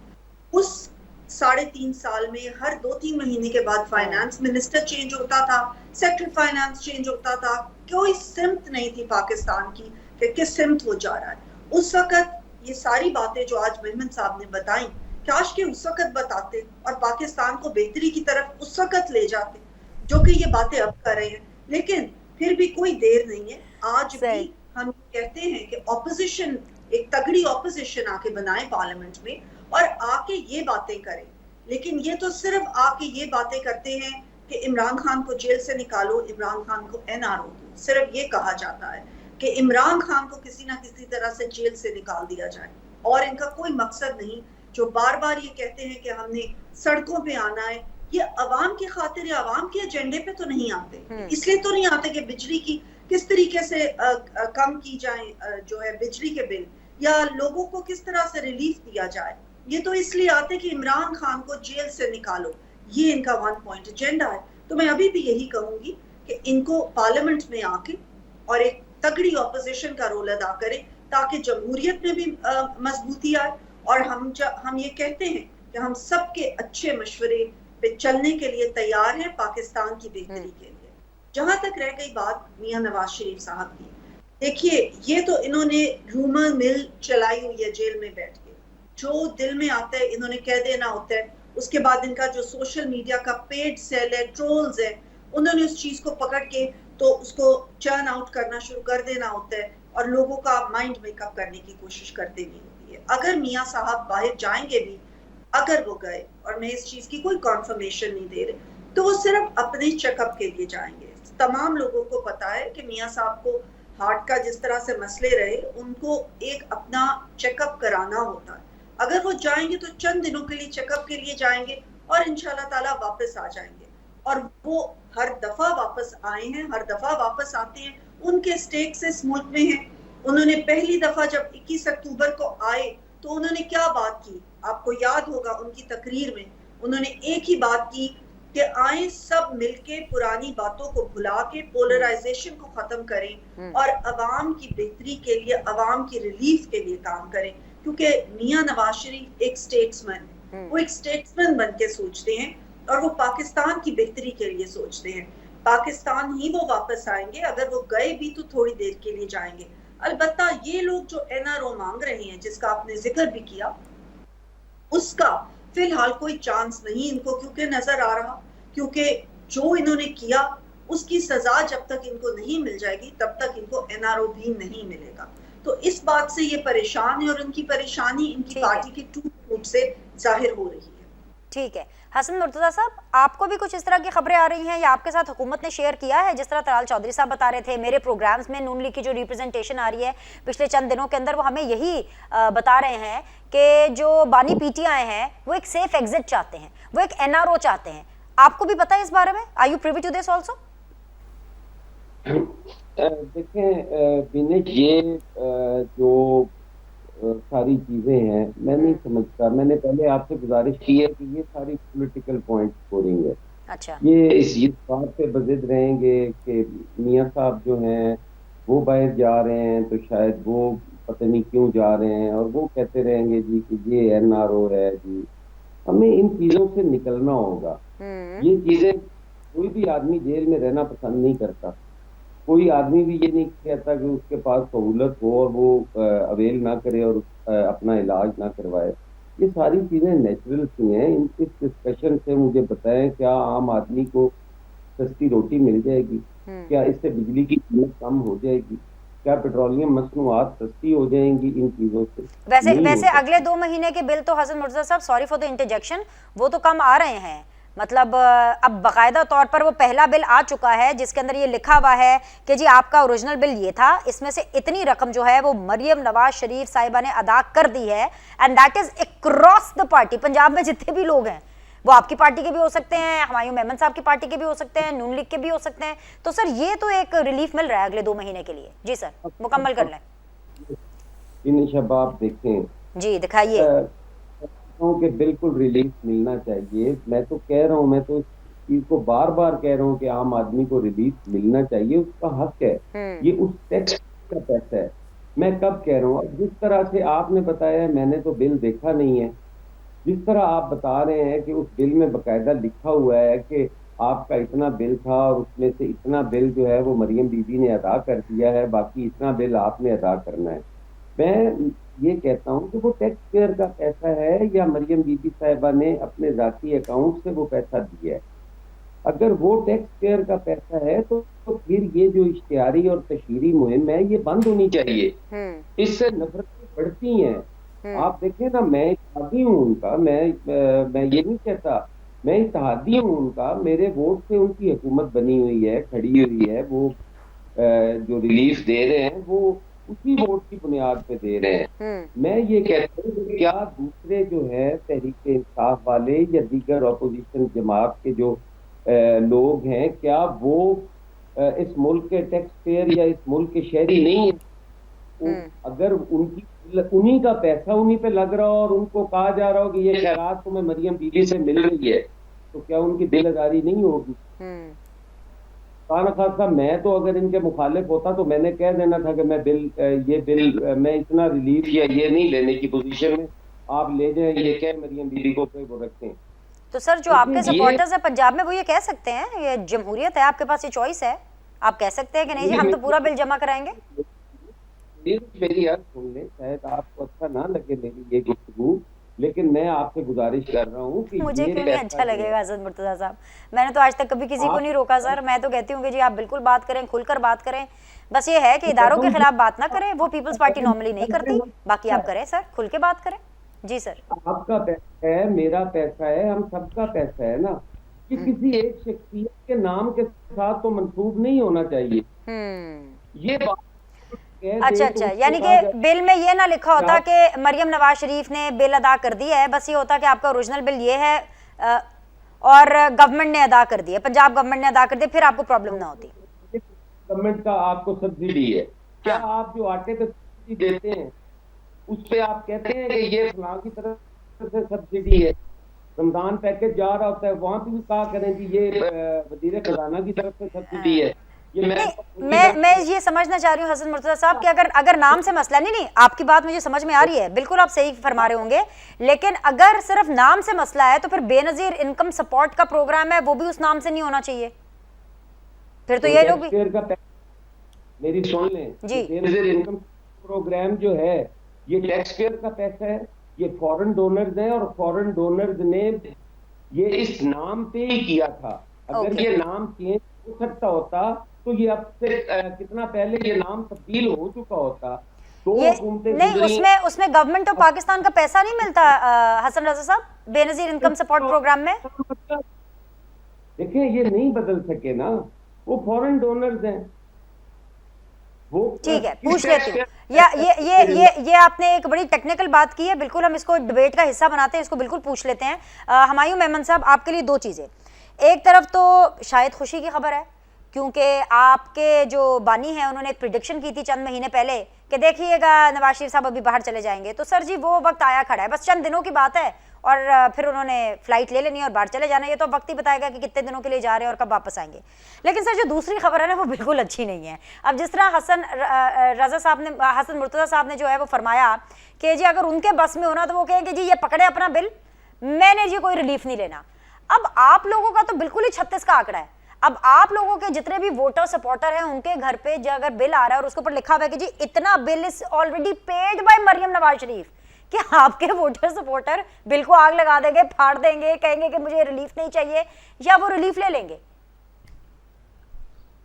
उस 3.5 साल में हर 2-3 महीने के बाद फाइनेंस मिनिस्टर चेंज होता था, सेक्रेटरी फाइनेंस चेंज होता था, कोई सिमत नहीं थी पाकिस्तान की कि किस सिमत वो जा रहा है। उस वक्त ये सारी बातें जो आज मेहमन साहब ने बताई, काश के उस वक्त बताते और पाकिस्तान को बेहतरी की तरफ उस वक्त ले जाते, जो कि ये बातें अब कर रहे हैं। लेकिन फिर भी कोई देर नहीं है। आज भी हम कहते हैं कि ऑपोजिशन, एक तगड़ी ऑपोजिशन आके बनाए पार्लियामेंट में और आके ये बातें करें। लेकिन ये तो सिर्फ आके ये बातें करते हैं कि इमरान खान को जेल से निकालो, इमरान खान को NRO दो। सिर्फ ये कहा जाता है कि इमरान खान को किसी ना किसी तरह से जेल से निकाल दिया जाए, और इनका कोई मकसद नहीं। जो बार बार ये कहते हैं कि हमने सड़कों पे आना है, ये अवाम की खातिर या अवाम के एजेंडे पे तो नहीं आते। इसलिए तो नहीं आते कि बिजली की किस तरीके से कम की जाए, जो है बिजली के बिल, या लोगों को किस तरह से रिलीफ दिया जाए। ये तो इसलिए आते कि इमरान खान को जेल से निकालो, ये इनका 1 पॉइंट एजेंडा है। तो मैं अभी भी यही कहूंगी कि इनको पार्लियामेंट में आके और एक तगड़ी ऑपोजिशन का रोल अदा करें, ताकि जमहूरियत में भी मजबूती आए। और हम ये कहते हैं कि हम सबके अच्छे मशवरे पे चलने के लिए तैयार हैं पाकिस्तान की बेहतरी के लिए। जहां तक रह गई बात मियां नवाज शरीफ साहब की, देखिए, ये तो इन्होंने रूमर मिल चलाई हुई है जेल में बैठ के। जो दिल में आता है इन्होंने कह देना होता है। उसके बाद इनका जो सोशल मीडिया का पेड सेल है, ट्रोल्स है, उन्होंने उस चीज को पकड़ के तो उसको चर्न आउट करना शुरू कर देना होता है और लोगों का माइंड मेकअप करने की कोशिश कर देनी होती है। अगर मियां साहब बाहर जाएंगे भी, अगर वो गए, और मैं इस चीज की कोई कॉन्फर्मेशन नहीं दे रही, तो वो सिर्फ अपने चेकअप के लिए जाएंगे। तमाम लोगों को पता है कि मियां साहब को हार्ट का जिस तरह से मसले रहे, उनको एक अपना चेकअप कराना होता है। अगर वो जाएंगे तो चंद दिनों के लिए चेकअप के लिए जाएंगे और इंशाल्लाह ताला वापस आ जाएंगे। और वो हर दफा वापस आए हैं, हर दफा वापस आते हैं, उनके स्टेक्स इस मुल्क में हैं। उन्होंने पहली दफा जब 21 अक्टूबर को आए तो उन्होंने क्या बात की, आपको याद होगा उनकी तकरीर में उन्होंने एक ही बात की कि आए सब मिलके पुरानी बातों को भुला के पोलराइजेशन को खत्म करें और अवाम की बेहतरी के लिए, अवाम की रिलीफ के लिए काम करें। क्योंकि मियां नवाज शरीफ एक स्टेट्समैन है, वो एक स्टेट्समैन बन के सोचते हैं और वो पाकिस्तान की बेहतरी के लिए सोचते हैं। पाकिस्तान ही वो वापस आएंगे, अगर वो गए भी तो थोड़ी देर के लिए जाएंगे। अलबत्ता ये लोग जो NRO मांग रहे हैं, जिसका आपने जिक्र भी किया, उसका फिलहाल कोई चांस नहीं इनको क्योंकि नजर आ रहा, क्योंकि जो इन्होंने किया उसकी सजा जब तक इनको नहीं मिल जाएगी तब तक इनको NRO भी नहीं मिलेगा। तो इस बात से ये परेशान है और उनकी परेशानी इनकी पार्टी के टूट से जाहिर हो रही है। ठीक है हसन मुर्तजा साहब, आपको भी कुछ इस तरह की खबरें आ रही हैं या आपके साथ हुकूमत ने शेयर किया है? जिस तरह तलाल चौधरी साहब बता रहे थे, मेरे प्रोग्राम्स में नून लीग की जो रिप्रेजेंटेशन आ रही है पिछले चंद दिनों के अंदर, वो हमें यही बता रहे हैं कि जो बानी PTI हैं वो एक सेफ एग्जिट चाहते हैं, वो एक NRO चाहते हैं। आपको भी पता है इस बारे में? Are you privy to this also? देखें विनेश, ये जो सारी चीजें हैं मैं नहीं समझता। मैंने पहले आपसे गुजारिश की है कि ये सारी पॉलिटिकल पॉइंट स्कोरिंग है। अच्छा, ये इस बात पे बजिद रहेंगे कि मियां साहब जो हैं वो बाहर जा रहे हैं तो शायद वो पता नहीं क्यों जा रहे हैं, और वो कहते रहेंगे जी कि ये NRO है जी। हमें इन चीजों से निकलना होगा। ये चीजें, कोई भी आदमी जेल में रहना पसंद नहीं करता, कोई आदमी भी ये नहीं कहता कि उसके पास सहूलत हो और वो अवेल ना करे और अपना इलाज ना करवाए। ये सारी चीजें नेचुरल सी हैं। इस डिस्कशन से मुझे बताएं, क्या आम आदमी को सस्ती रोटी मिल जाएगी? क्या इससे बिजली की कीमत कम हो जाएगी? क्या पेट्रोलियम मसनूआत सस्ती हो जाएंगी इन चीजों से? वैसे अगले 2 महीने के बिल तो हसन मुर्तजा साहब, सॉरी फॉर द इंटरजेक्शन, वो तो कम आ रहे हैं। मतलब अब बाकायदा तौर पर वो पहला बिल आ चुका है जिसके अंदर ये लिखा हुआ है कि जी आपका ओरिजिनल बिल ये था, इसमें से इतनी रकम जो है वो मरियम नवाज शरीफ साहिबा ने अदा कर दी है, and that is across the party. Punjab में जितने भी लोग हैं वो आपकी पार्टी के भी हो सकते हैं, हुमायूं मेमन साहब की पार्टी के भी हो सकते हैं, नून लीग के भी हो सकते हैं। तो सर ये तो एक रिलीफ मिल रहा है अगले 2 महीने के लिए। जी सर, मुकम्मल कर लें। शब आप देखें जी दिखाइए। कि बिल्कुल रिलीफ मिलना चाहिए। मैं तो कह रहा हूँ, मैं तो इस चीज को बार बार कह रहा हूँ कि आम आदमी को रिलीफ मिलना चाहिए, उसका हक है। ये उस टैक्स का पैसा है। मैं कब कह रहा हूँ, अब जिस तरह से आपने बताया है, मैंने तो बिल देखा नहीं है, जिस तरह आप बता रहे हैं कि उस बिल में बकायदा लिखा हुआ है कि आपका इतना बिल था और उसमें से इतना बिल जो है वो मरियम बीबी ने अदा कर दिया है, बाकी इतना बिल आपने अदा करना है। मैं ये कहता हूँ कि वो टैक्स पेयर का पैसा है या मरियम बीबी साहिबा ने अपने जाती अकाउंट से वो पैसा दिया है। अगर वो टैक्स पेयर का पैसा है तो फिर ये जो इश्तिहारी और तशहीरी मुहिम है ये बंद होनी चाहिए। इससे नफरतें बढ़ती हैं। आप देखें ना, मैं इत्तेहादी हूँ उनका, मैं ये नहीं कहता, मैं इत्तेहादी हूँ उनका। मेरे वोट से उनकी हुकूमत बनी हुई है, खड़ी हुई है। वो जो रिलीफ दे रहे हैं वो उसी वोट की बुनियाद पे दे रहे हैं। मैं ये कहता हूँ कि क्या दूसरे जो है तहरीक इंसाफ वाले या दीगर अपोजिशन जमात के जो लोग हैं, क्या वो इस मुल्क के टैक्स पेयर या इस मुल्क के शहरी नहीं है? अगर उन्हीं का पैसा उन्हीं पे लग रहा हो और उनको कहा जा रहा हो कि ये खैरात तुम्हें मरियम बीबी से मिल रही है, तो क्या उनकी दिल आजारी नहीं होगी? खाना खासा मैं तो अगर इनके मुखालिफ होता तो मैंने कह देना था कि मैं मैं इतना रिलीफ या ये नहीं लेने की पोजीशन में, आप ले जाएं, ये कह मरियम बीबी को पे वो रखें। तो सर जो आपके सपोर्टर्स है पंजाब में वो ये कह सकते हैं, ये जमहूरियत है, आपके पास ये चॉइस है, आप कह सकते हैं कि नहीं जी हम तो पूरा बिल जमा कराएंगे। मेरी यार सुन ले, शायद आपको अच्छा ना लगे मेरी ये गुफ्तगू, लेकिन मैं आपसे गुजारिश कर रहा हूँ कि मुझे क्यों नहीं अच्छा लगेगा हसन मुर्तजा साहब, मैंने तो आज तक कभी किसी को नहीं रोका सर। मैं तो कहती हूँ कि जी आप बिल्कुल बात करें, खुलकर बात करें। बस ये है कि इदारों के खिलाफ बात ना करें, वो पीपल्स पार्टी नॉर्मली नहीं करती। बाकी आप करें सर, खुल के बात करें। जी सर। आपका पैसा है, मेरा पैसा है, हम सबका पैसा है ना, कि किसी एक शख्सियत के नाम के साथ तो मंसूब नहीं होना चाहिए। ये बात अच्छा, यानी कि बिल में ये ना लिखा होता कि मरियम नवाज शरीफ ने बिल अदा कर दिया है, बस ये होता कि आपका ओरिजिनल बिल ये है और गवर्नमेंट ने अदा कर दिया, पंजाब गवर्नमेंट ने अदा कर दिया, फिर आपको प्रॉब्लम ना होती। गवर्नमेंट का आपको सब्सिडी है, क्या आप जो आटे पे सब्सिडी देते हैं उस पे आप कहते हैं कि ये फलां की तरफ से सब्सिडी है? रमजान पैकेज जा रहा होता है, वहां पे भी कहा करें कि ये वजीर खजाना की तरफ से सब्सिडी है। मैं ये समझना चाह रही हूँ हसन मुर्तजा साहब कि अगर नाम से मसला नहीं, आपकी बात मुझे समझ में आ रही है, बिल्कुल आप सही फरमा रहे होंगे, लेकिन अगर सिर्फ नाम से मसला है तो फिर बेनजीर इनकम सपोर्ट का प्रोग्राम है वो भी उस नाम से नहीं होना चाहिए, फिर तो ये लोग भी मेरी सुन लें जी। बेनजीर इनकम प्रोग्राम जो है ये टैक्स पेयर का पैसा है, ये फॉरेन डोनर्स हैं और फॉरेन डोनर्स ने ये इस नाम पे ही किया था। अगर ये नाम चेंज हो सकता होता तो ये अब से कितना पहले ये नाम तब्दील हो चुका होता। तो नहीं, उसमें गवर्नमेंट ऑफ पाकिस्तान का पैसा नहीं मिलता हसन रजा साहब बेनजीर इनकम सपोर्ट प्रोग्राम में। देखिए ये नहीं बदल सके ना, वो फॉरेन डोनर्स हैं। ठीक है, पूछ लेती हूँ। या ये आपने एक बड़ी टेक्निकल बात की है, बिल्कुल हम इसको डिबेट का हिस्सा बनाते हैं, इसको बिल्कुल पूछ लेते हैं। हुमायूं मेमन साहब, आपके लिए दो चीजें, एक तरफ तो शायद खुशी की खबर है क्योंकि आपके जो बानी हैं उन्होंने एक प्रिडिक्शन की थी चंद महीने पहले कि देखिएगा नवाज शरीफ साहब अभी बाहर चले जाएंगे। तो सर जी वो वक्त आया खड़ा है, बस चंद दिनों की बात है और फिर उन्होंने फ्लाइट ले लेनी है और बाहर चले जाना है। ये तो वक्त ही बताएगा कि कितने दिनों के लिए जा रहे हैं और कब वापस आएंगे। लेकिन सर जो दूसरी खबर है ना वो बिल्कुल अच्छी नहीं है। अब जिस तरह हसन मुर्तजा साहब ने जो है वो फरमाया कि जी अगर उनके बस में होना तो वो कहेंगे जी ये पकड़े अपना बिल, मैंने जी कोई रिलीफ नहीं लेना। अब आप लोगों का तो बिल्कुल ही 36 का आंकड़ा है। अब आप लोगों के जितने भी वोटर सपोर्टर हैं उनके घर पे जो अगर बिल आ रहा है और उसके ऊपर लिखा हुआ है कि जी इतना bill is already paid by Maryam Nawaz Sharif, कि आपके वोटर सपोर्टर बिल को आग लगा देंगे, फाड़ देंगे, कहेंगे कि मुझे रिलीफ नहीं चाहिए, या वो रिलीफ ले लेंगे?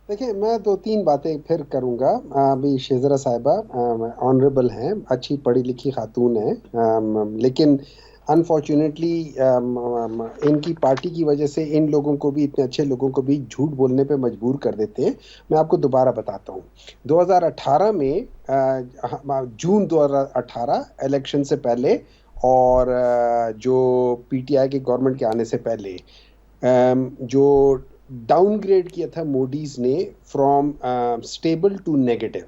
देखिए मैं 2-3 बातें फिर करूंगा। अभी शेजरा साहिबा ऑनरेबल हैं, अच्छी पढ़ी लिखी खातून हैं, लेकिन अनफॉर्चुनेटली इनकी पार्टी की वजह से इन लोगों को भी, इतने अच्छे लोगों को भी झूठ बोलने पे मजबूर कर देते हैं। मैं आपको दोबारा बताता हूँ, 2018 में जून 2018 इलेक्शन से पहले और जो पीटीआई के गवर्नमेंट के आने से पहले जो डाउनग्रेड किया था मोडीज ने फ्रॉम स्टेबल टू नेगेटिव,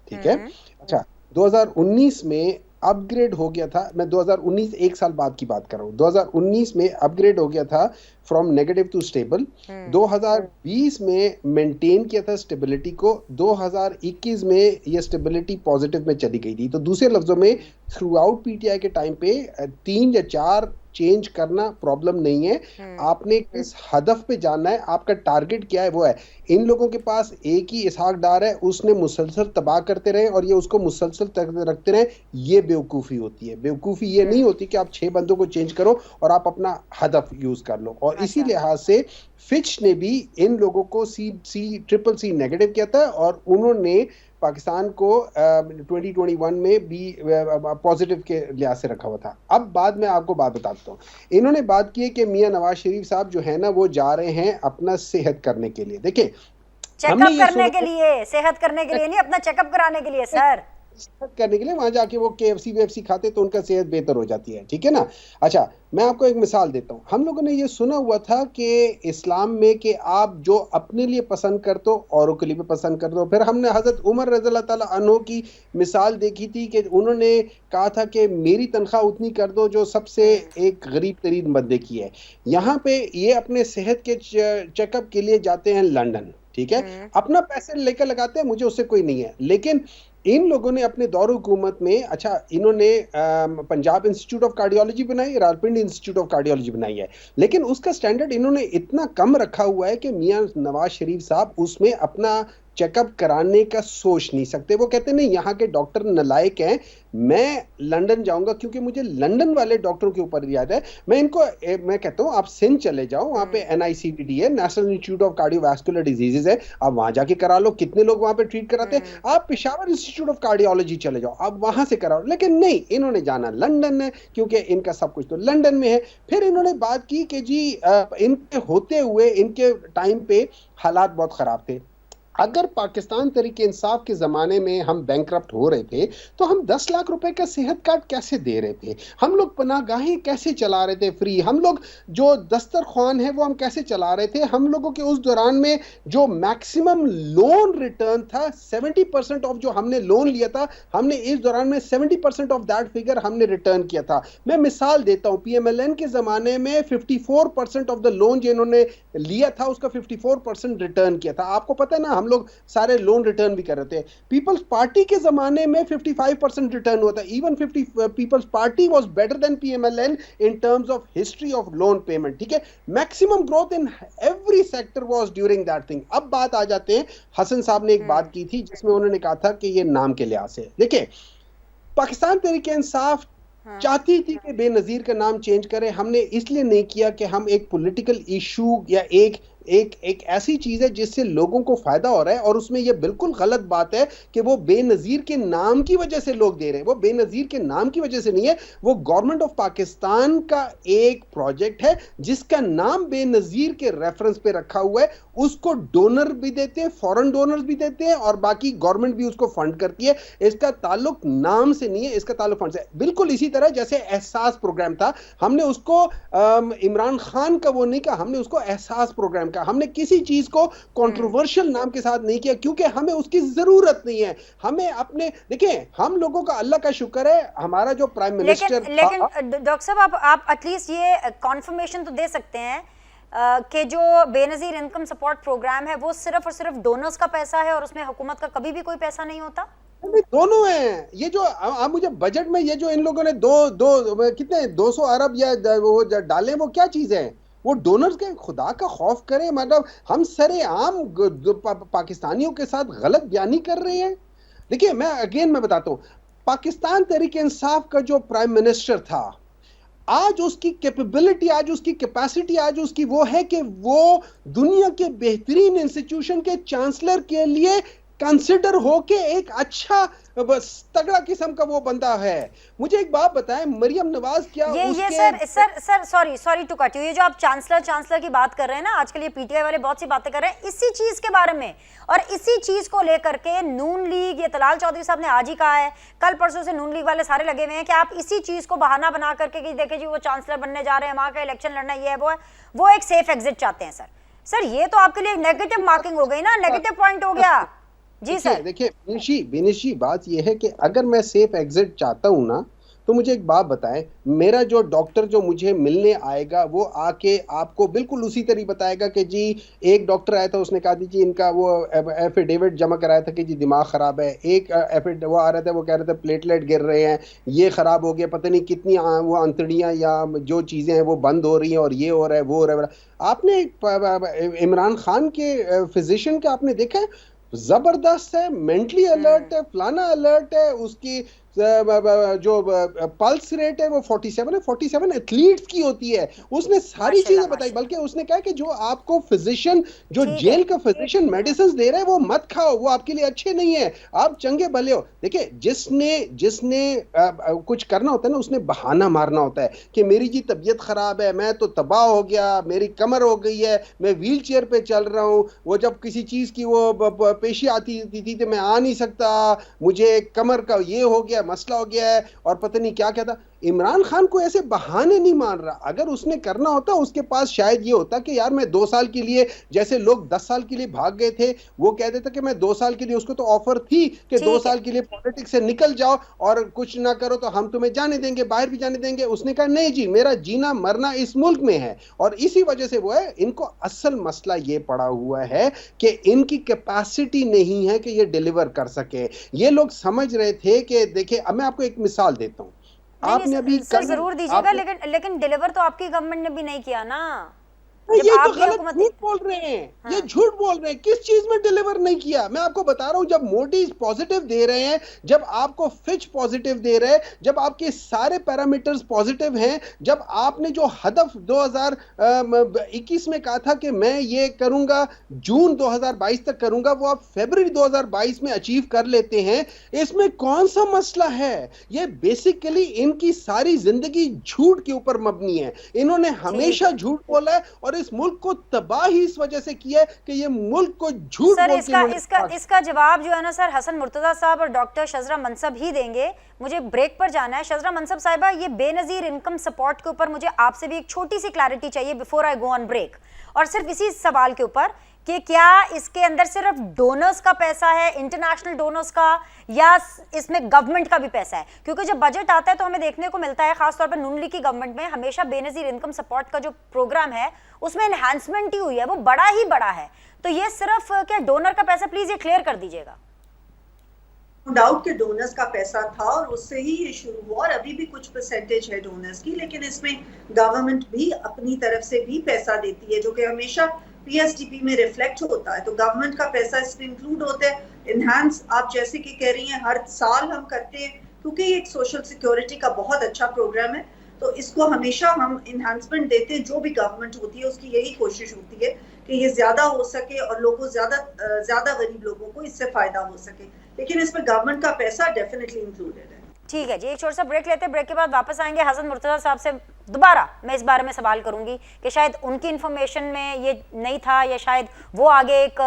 ठीक है। अच्छा, 2019 में अपग्रेड हो गया था, मैं 2019 एक साल बाद की बात कर रहा हूँ, 2019 में अपग्रेड हो गया था फ्रॉम नेगेटिव टू स्टेबल, 2020 में मेंटेन किया था स्टेबिलिटी को, 2021 में ये स्टेबिलिटी पॉजिटिव में चली गई थी। तो दूसरे लफ्जों में थ्रू आउट पीटीआई के टाइम पे 3 या 4 चेंज करना प्रॉब्लम नहीं है। आपने किस हदफ पे जाना है, आपका टारगेट क्या है वो है। इन लोगों के पास एक ही इसहाक डार है, उसने मुसलसल तबाह करते रहे और ये उसको मुसलसल रखते रहे। ये बेवकूफ़ी होती है। बेवकूफ़ी ये नहीं होती कि आप 6 बंदों को चेंज करो और आप अपना हदफ यूज कर लो। और इसी लिहाज से फिच ने भी इन लोगों को ट्रिपल सी नेगेटिव किया था और उन्होंने पाकिस्तान को 2021 में भी पॉजिटिव के लिहाज से रखा हुआ था। अब बाद में आपको बात बताता हूँ। इन्होंने बात की है कि मियां नवाज शरीफ साहब जो है ना वो जा रहे हैं अपना सेहत करने के लिए। देखिए, चेकअप करने के लिए, सेहत करने के लिए नहीं, अपना चेकअप कराने के लिए सर, करने के लिए वहां जाके वो KFC वेफसी खाते तो उनका सेहत बेहतर हो जाती है, ठीक है ना। अच्छा, मैं आपको एक मिसाल देता हूँ। हम लोगों ने ये सुना हुआ था कि इस्लाम में कि आप जो अपने लिए पसंद करते हो औरों के लिए भी पसंद कर दो। फिर हमने हजरत उमर रज़ियल्लाहु ताला अन्हु की मिसाल देखी थी कि उन्होंने कहा था कि मेरी तनख्वाह उतनी कर दो जो सबसे एक गरीब तरीन बंदे की है। यहाँ पे ये अपने सेहत के चेकअप के लिए जाते हैं लंदन, ठीक है, अपना पैसे लेकर लगाते हैं, मुझे उससे कोई नहीं है। लेकिन इन लोगों ने अपने दौर हुकूमत में, अच्छा, इन्होंने पंजाब इंस्टीट्यूट ऑफ कार्डियोलॉजी बनाई, रावलपिंडी इंस्टीट्यूट ऑफ कार्डियोलॉजी बनाई है, लेकिन उसका स्टैंडर्ड इन्होंने इतना कम रखा हुआ है कि मियां नवाज शरीफ साहब उसमें अपना चेकअप कराने का सोच नहीं सकते। वो कहते नहीं, यहाँ के डॉक्टर नलायक हैं, मैं लंदन जाऊंगा, क्योंकि मुझे लंदन वाले डॉक्टरों के ऊपर याद है। मैं कहता हूँ आप सिंध चले जाओ, वहाँ पे NICVD है, national institute of cardiovascular diseases है, आप वहां जाके करा लो। कितने लोग वहां पे ट्रीट कराते हैं। आप पेशावर इंस्टीट्यूट ऑफ कार्डियोलॉजी चले जाओ, आप वहां से कराओ। लेकिन नहीं, इन्होंने जाना लंदन है, क्योंकि इनका सब कुछ तो लंदन में है। फिर इन्होंने बात की कि जी इनके होते हुए इनके टाइम पे हालात बहुत खराब थे। अगर पाकिस्तान तरीके इंसाफ के ज़माने में हम बैंकरप्ट हो रहे थे तो हम 10 लाख रुपए का सेहत कार्ड कैसे दे रहे थे, हम लोग पनाहगाहें कैसे चला रहे थे फ्री, हम लोग जो दस्तरख्वान है वो हम कैसे चला रहे थे। हम लोगों के उस दौरान में जो मैक्सिमम लोन रिटर्न था 70% ऑफ जो हमने लोन लिया था, हमने इस दौरान में 70% ऑफ दैट फिगर हमने रिटर्न किया था। मैं मिसाल देता हूँ, PMLN के ज़माने में 54% ऑफ द लोन जिन्होंने लिया था उसका 54% रिटर्न किया था। आपको पता है ना, हम लोग सारे लोन रिटर्न भी कर रहे थे। पीपल्स पार्टी के जमाने में 55% रिटर्न हुआ था। Even Peoples Party was better than PMLN in terms of history of loan payment, ठीक है। Maximum growth in every sector was during that thing. अब बात आ जाते हैं, हसन साहब ने एक बात की थी जिसमें उन्होंने कहा था कि ये नाम के लिहाज से, देखिए, पाकिस्तान तहरीक इंसाफ चाहती थी कि बेनजीर का नाम चेंज करें। हमने इसलिए नहीं किया कि हम एक पॉलिटिकल इशू या एक ऐसी चीज है जिससे लोगों को फायदा हो रहा है, और उसमें यह बिल्कुल गलत बात है कि वो बेनजीर के नाम की वजह से लोग दे रहे हैं। वो बेनजीर के नाम की वजह से नहीं है, वो गवर्नमेंट ऑफ पाकिस्तान का एक प्रोजेक्ट है जिसका नाम बेनजीर के रेफरेंस पे रखा हुआ है। उसको डोनर भी देते हैं, फॉरेन डोनर्स भी देते हैं, और बाकी गवर्नमेंट भी उसको फंड करती है। इसका ताल्लुक नाम से नहीं है, इसका ताल्लुक फंड से। बिल्कुल इसी तरह जैसे एहसास प्रोग्राम था, हमने उसको इमरान खान का वो नहीं कहा, हमने उसको एहसास प्रोग्राम का। हमने किसी चीज को कंट्रोवर्शियल नाम के साथ नहीं किया, क्योंकि हमें उसकी जरूरत नहीं है। हमें अपने, देखिए, हम लोगों का अल्लाह का शुक्र है, हमारा जो प्राइम मिनिस्टर लेकिन डॉक्टर साहब, आप एटलीस्ट ये कॉन्फर्मेशन तो दे सकते हैं कि जो बेनजीर इनकम सपोर्ट प्रोग्राम है वो सिर्फ और सिर्फ डोनर्स का पैसा है और उसमें हुकूमत का कभी भी कोई पैसा नहीं होता। दोनों हैं। ये जो आप मुझे बजट में ये जो इन लोगों ने कितने 200 अरब या वो डाले, वो क्या चीज है? वो डोनर्स के खुदा का खौफ करें, मतलब हम सरेआम पाकिस्तानियों के साथ गलत बयानी कर रहे हैं। देखिए, मैं बताता हूँ, पाकिस्तान तहरीक इंसाफ का जो प्राइम मिनिस्टर था, आज उसकी कैपेबिलिटी, आज उसकी कैपेसिटी, आज उसकी वो है कि वो दुनिया के बेहतरीन इंस्टीट्यूशन के चांसलर के लिए कंसिडर होके एक अच्छा बस तगड़ा किस्म का वो बंदा है। मुझे एक बात बताएं, मरियम नवाज क्या ये उसके sir sorry to cut you, ये जो आप चांसलर की बात कर रहे हैं ना, आजकल ये पीटीआई वाले बहुत सी बातें कर रहे हैं इसी चीज के बारे में, और इसी चीज को लेकर के नून लीग, ये तलाल चौधरी साहब ने आज ही कहा है, कल परसों से नून लीग वाले सारे लगे हुए हैं कि आप इसी चीज को बहाना बना करके कि देखिए जी वो चांसलर बनने जा रहे हैं, वहां का इलेक्शन लड़ना ये है वो एक सेफ एग्जिट चाहते हैं। सर ये तो आपके लिए नेगेटिव मार्किंग हो गई ना, नेगेटिव पॉइंट हो गया जी सर। देखिए विनिशी बात यह है कि अगर मैं सेफ एग्जिट चाहता हूं ना, तो मुझे एक बात बताएं, मेरा जो डॉक्टर जो मुझे मिलने आएगा वो आके आपको बिल्कुल उसी तरह बताएगा कि जी एक डॉक्टर आया था, उसने कहा जी इनका वो एफिडेविट जमा कराया था कि जी दिमाग खराब है, एक एफिड वो आ रहा था वो कह रहे थे प्लेटलेट गिर रहे हैं, ये खराब हो गया, पता नहीं कितनी वो अंतड़ियां या जो चीजें हैं वो बंद हो रही हैं और ये हो रहा है वो हो रहा है। आपने इमरान खान के फिजिशियन का आपने देखा है, जबरदस्त है, मेंटली अलर्ट है, फलाना अलर्ट है, उसकी जो पल्स रेट है वो 47 है, 47 एथलीट्स की होती है। उसने सारी चीजें बताई, बल्कि उसने कहा कि जो आपको फिजिशियन, जो जेल का फिजिशियन मेडिसिन दे रहा है वो मत खाओ, वो आपके लिए अच्छे नहीं है, आप चंगे भले हो। देखिए जिसने कुछ करना होता है ना, उसने बहाना मारना होता है कि मेरी जी तबीयत खराब है, मैं तो तबाह हो गया, मेरी कमर हो गई है, मैं व्हील चेयर पे चल रहा हूं, वो जब किसी चीज की वो पेशी आती थी तो मैं आ नहीं सकता, मुझे कमर का ये हो गया, मसला हो गया है, और पता नहीं क्या क्या था। इमरान खान को ऐसे बहाने नहीं मार रहा। अगर उसने करना होता उसके पास शायद ये होता कि यार मैं 2 साल के लिए, जैसे लोग 10 साल के लिए भाग गए थे, वो कह देता कि मैं 2 साल के लिए, उसको तो ऑफर थी कि 2 साल के लिए पॉलिटिक्स से निकल जाओ और कुछ ना करो तो हम तुम्हें जाने देंगे, बाहर भी जाने देंगे। उसने कहा नहीं जी, मेरा जीना मरना इस मुल्क में है, और इसी वजह से वो है। इनको असल मसला ये पड़ा हुआ है कि इनकी कैपेसिटी नहीं है कि ये डिलीवर कर सके। ये लोग समझ रहे थे कि देखिए, अब मैं आपको एक मिसाल देता हूं, आपने अभी सर जरूर दीजिएगा, लेकिन डिलीवर तो आपकी गवर्नमेंट ने भी नहीं किया ना। ये तो गलत झूठ बोल रहे हैं, ये झूठ बोल रहे हैं। किस चीज में डिलीवर नहीं किया? मैं आपको बता रहा हूं, जब मोदी पॉजिटिव दे रहे हैं, जब आपको फिच पॉजिटिव दे रहे हैं, जब आपके सारे पैरामीटर्स पॉजिटिव हैं, जब आपने जो हदफ 2021 में कहा था कि मैं ये करूंगा, जून 2022 तक करूंगा, वो आप फरवरी 2022 में अचीव कर लेते हैं। इसमें कौन सा मसला है? ये बेसिकली इनकी सारी जिंदगी झूठ के ऊपर मबनी है। इन्होंने हमेशा झूठ बोला है और इस मुल्क को तबाह ही इस वजह से किया है कि ये मुल्क को झूठ सर बोल के इसका जवाब जो है ना सर, हसन मुर्तजा साहब और डॉक्टर शजरा मनसब ही देंगे। मुझे ब्रेक पर जाना है। शजरा मनसब साहिबा, ये बेनजीर इनकम सपोर्ट के ऊपर मुझे आपसे भी एक छोटी सी क्लैरिटी चाहिए before I go on break, और सिर्फ इसी सवाल के ऊपर कि क्या इसके अंदर सिर्फ डोनर्स का पैसा है, इंटरनेशनल डोनर्स का, या इसमें गवर्नमेंट का भी पैसा है? क्योंकि जब बजट आता है तो हमें देखने को मिलता है, खासतौर पर नून लीग की गवर्नमेंट में हमेशा बेनजीर इनकम सपोर्ट का जो प्रोग्राम है उसमें एनहांसमेंट ही हुई है, वो बड़ा ही बड़ा है। तो ये सिर्फ क्या डोनर का पैसा? प्लीज ये क्लियर कर दीजिएगा। डाउट के डोनर्स का पैसा था और उससे ही ये शुरू हुआ, और अभी भी कुछ परसेंटेज है डोनर्स की, लेकिन इसमें गवर्नमेंट भी अपनी तरफ से भी पैसा देती है, जो कि हमेशा पीएसडीपी में रिफ्लेक्ट होता है। तो गवर्नमेंट का पैसा इसमें इंक्लूड होता है। इनहांस आप जैसे कि कह रही हैं, हर साल हम करते हैं, क्योंकि ये एक सोशल सिक्योरिटी का बहुत अच्छा प्रोग्राम है, तो इसको हमेशा हम इन्हांसमेंट देते हैं। जो भी गवर्नमेंट होती है उसकी यही कोशिश होती है कि ये ज्यादा हो सके और लोगों ज्यादा गरीब लोगों को इससे फायदा हो सके, लेकिन इसमें गवर्नमेंट का पैसा डेफिनेटली इंक्लूडेड है। ठीक है जी, एक छोटा सा ब्रेक लेते हैं, ब्रेक के बाद वापस आएंगे। हसन मुर्तजा साहब से दोबारा मैं इस बारे में सवाल करूंगी कि शायद उनकी इन्फॉर्मेशन में ये नहीं था, या शायद वो आगे एक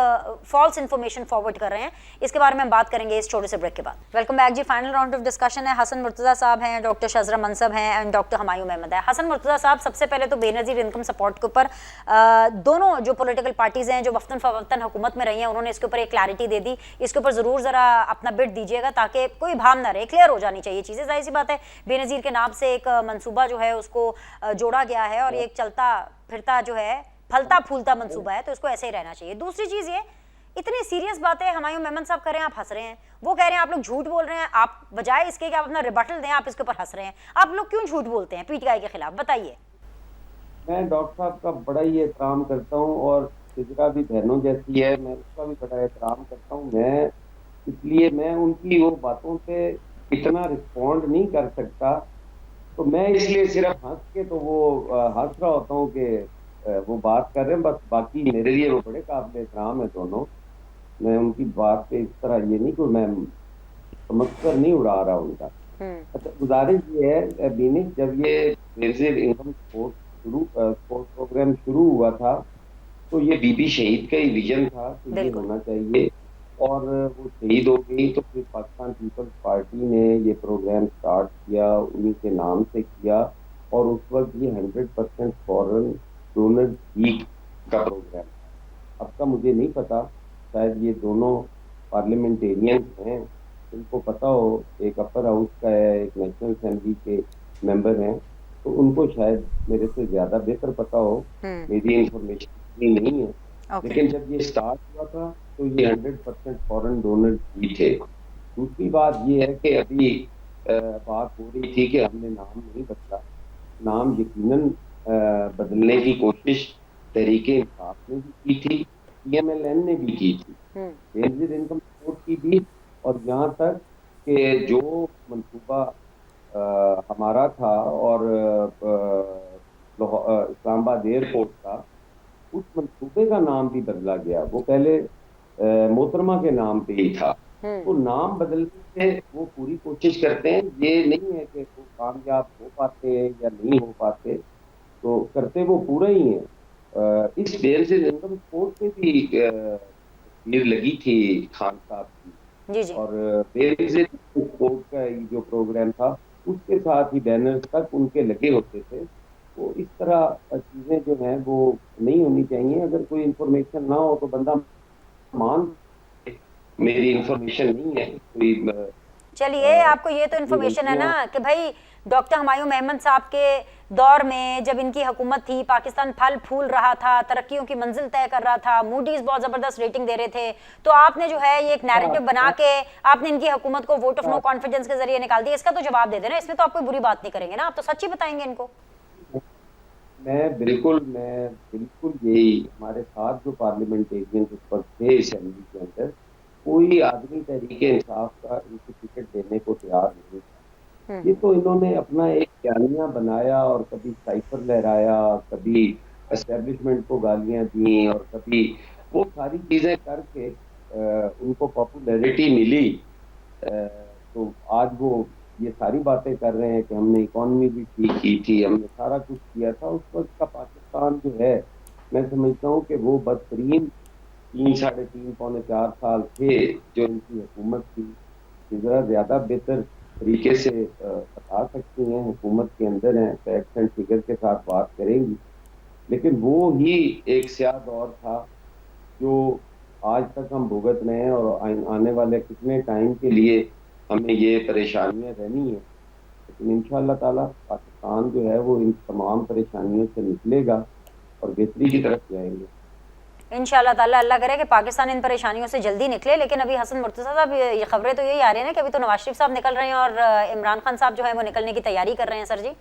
फॉल्स इन्फॉर्मेशन फॉरवर्ड कर रहे हैं। इसके बारे में हम बात करेंगे इस छोटे से ब्रेक के बाद। Welcome back ji, final round of discussion है। हसन मुर्तजा साहब हैं, डॉक्टर शजरा मनसब हैं एंड डॉक्टर हमायूं अहमद है। हसन मुर्तजा साहब, सबसे पहले तो बेनजीर इनकम सपोर्ट के ऊपर दोनों जो पॉलिटिकल पार्टीज हैं जो वक्तन फवक्तन हुकूमत में रही हैं, उन्होंने इसके ऊपर एक क्लैरिटी दे दी। इसके ऊपर जरूर जरा अपना बिट दीजिएगा ताकि कोई भाव ना रहे, क्लियर हो जानी चाहिए चीजें। जाहिर सी बात है, बेनजीर के नाम से एक मनसूबा जो है उसको जोड़ा गया है, और ये एक चलता फिरता जो है फलता फूलता मंसूबा है, तो इसको ऐसे ही रहना चाहिए। दूसरी चीज ये, इतनी सीरियस बातें हमायूं मेमन साहब कर रहे हैं, आप हंस रहे हैं। वो कह रहे हैं आप लोग झूठ बोल रहे हैं, आप बजाय इसके कि आप अपना रिबटल दें, आप इसके ऊपर हंस रहे हैं। आप लोग क्यों झूठ बोलते हैं पीटीआई के खिलाफ, बताइए। मैं डॉक्टर साहब का बड़ा ही एहतराम करता हूँ, और सिजरा भी बहनों जैसी है, मैं उसका भी बड़ा एहतराम करता हूँ। मैं इसलिए मैं उनकी वो बातों पे इतना रिस्पॉन्ड नहीं कर सकता, तो मैं इसलिए सिर्फ हंस के तो वो हंस रहा होता हूँ कि वो बात कर रहे हैं बस। बाकी मेरे लिए वो बड़े काबिल एहतराम है दोनों, मैं उनकी बात पे इस तरह ये नहीं कि मैं समझकर नहीं उड़ा रहा उनका। अच्छा, गुजारिश ये है बीनिश, जब ये बेसिक इनकम स्पोर्ट प्रोग्राम शुरू हुआ था तो ये बीबी शहीद का ही विजन था कि ये बिल्कुल। होना चाहिए, और वो शहीद हो गई तो फिर पाकिस्तान पीपल्स पार्टी ने ये प्रोग्राम स्टार्ट किया, उन्हीं के नाम से किया, और उस वक्त ये 100% फॉरेन डोनर घी का प्रोग्राम था। अब का मुझे नहीं पता, शायद ये दोनों पार्लियामेंटेरियंस हैं, उनको पता हो, एक अपर हाउस का है, एक नेशनल असेंबली के मेंबर हैं, तो उनको शायद मेरे से ज्यादा बेहतर पता हो, मेरी इंफॉर्मेशन नहीं है। ओके। लेकिन जब ये स्टार्ट हुआ था तो ये 100% फॉरेन डोनर ही थे। दूसरी बात ये है कि अभी बात हो रही थी कि हमने नाम नहीं बदला, नाम यकीनन बदलने की कोशिश तहरीके इंसाफ ने भी की थी, PMLN ने भी की थी, बेनजीर इनकम सपोर्ट की भी, और यहाँ तक कि जो मंसूबा हमारा था और इस्लामाबाद एयरपोर्ट का, उस मंसूबे का नाम भी बदला गया। वो पहले मोहतरमा के नाम पे ही था, तो नाम बदलने से वो पूरी कोशिश करते हैं, ये नहीं है कि वो कामयाब हो पाते हैं या नहीं हो पाते, तो करते वो पूरा ही है। इस बेनजीर इनकम सपोर्ट पे भी भीड़ लगी थी खान साहब की, जी जी। और बेनजीर सपोर्ट का ये जो प्रोग्राम था उसके साथ ही बैनर्स तक उनके लगे होते थे। तो इस तरह चीजें जो हैं वो नहीं होनी चाहिए। अगर कोई इंफॉर्मेशन ना हो तो बंदा मान मेरी इंफॉर्मेशन नहीं है कोई। चलिए, आपको ये तो इन्फॉर्मेशन है ना कि भाई डॉक्टर हुमायूं अहमद साहब के दौर में जब इनकी हुकूमत थी, पाकिस्तान फल फूल रहा था, तरक्कियों की मंजिल तय कर रहा था, मूडीज बहुत जबरदस्त रेटिंग दे रहे थे, तो आपने जो है ये एक नैरेटिव बना के आपने इनकी हुकूमत को वोट ऑफ नो कॉन्फिडेंस के जरिए निकाल दिया। इसका तो जवाब दे देना, इसमें तो आप कोई बुरी बात नहीं करेंगे ना, आप तो सच ही बताएंगे इनको। मैं बिल्कुल यही, हमारे साथ जो पार्लियामेंटेरियन उस वक्त थे असेंबली के अंदर, कोई आदमी तहरीके इंसाफ का इनको टिकट देने को तैयार नहीं था। ये तो इन्होंने अपना एक बयानिया बनाया और कभी साइफर लहराया, कभी एस्टेब्लिशमेंट को गालियां दी, और कभी वो सारी चीजें करके उनको पॉपुलैरिटी मिली। तो आज वो ये सारी बातें कर रहे हैं कि हमने इकोनॉमी भी ठीक की थी, हमने सारा कुछ किया था। उस वक्त का पाकिस्तान जो है, मैं समझता हूँ कि वो बदतरीन 3, साढ़े 3, पौने 4 साल थे जो इनकी हुकूमत थी। जरा ज्यादा बेहतर तरीके से बता सकती हैं, हुकूमत के अंदर हैं, फैक्ट्स एंड फिगर के साथ बात करेंगी, लेकिन वो ही एक स्याह दौर था जो आज तक हम भुगत रहे हैं, और आने वाले कितने टाइम के लिए हमें ये परेशानियां रहनी है। लेकिन इंशाअल्लाह ताला पाकिस्तान जो है वो इन तमाम परेशानियों से निकलेगा और बेहतरी की तरफ जाएंगे इंशाल्लाह ताला। अल्लाह करे कि पाकिस्तान इन परेशानियों से जल्दी निकले। लेकिन अभी हसन मुर्तज़ा साहब, ये खबरें तो यही आ रही है ना कि अभी तो नवाज शरीफ साहब निकल रहे हैं और इमरान खान साहब जो है वो निकलने की तैयारी कर रहे हैं। सर जी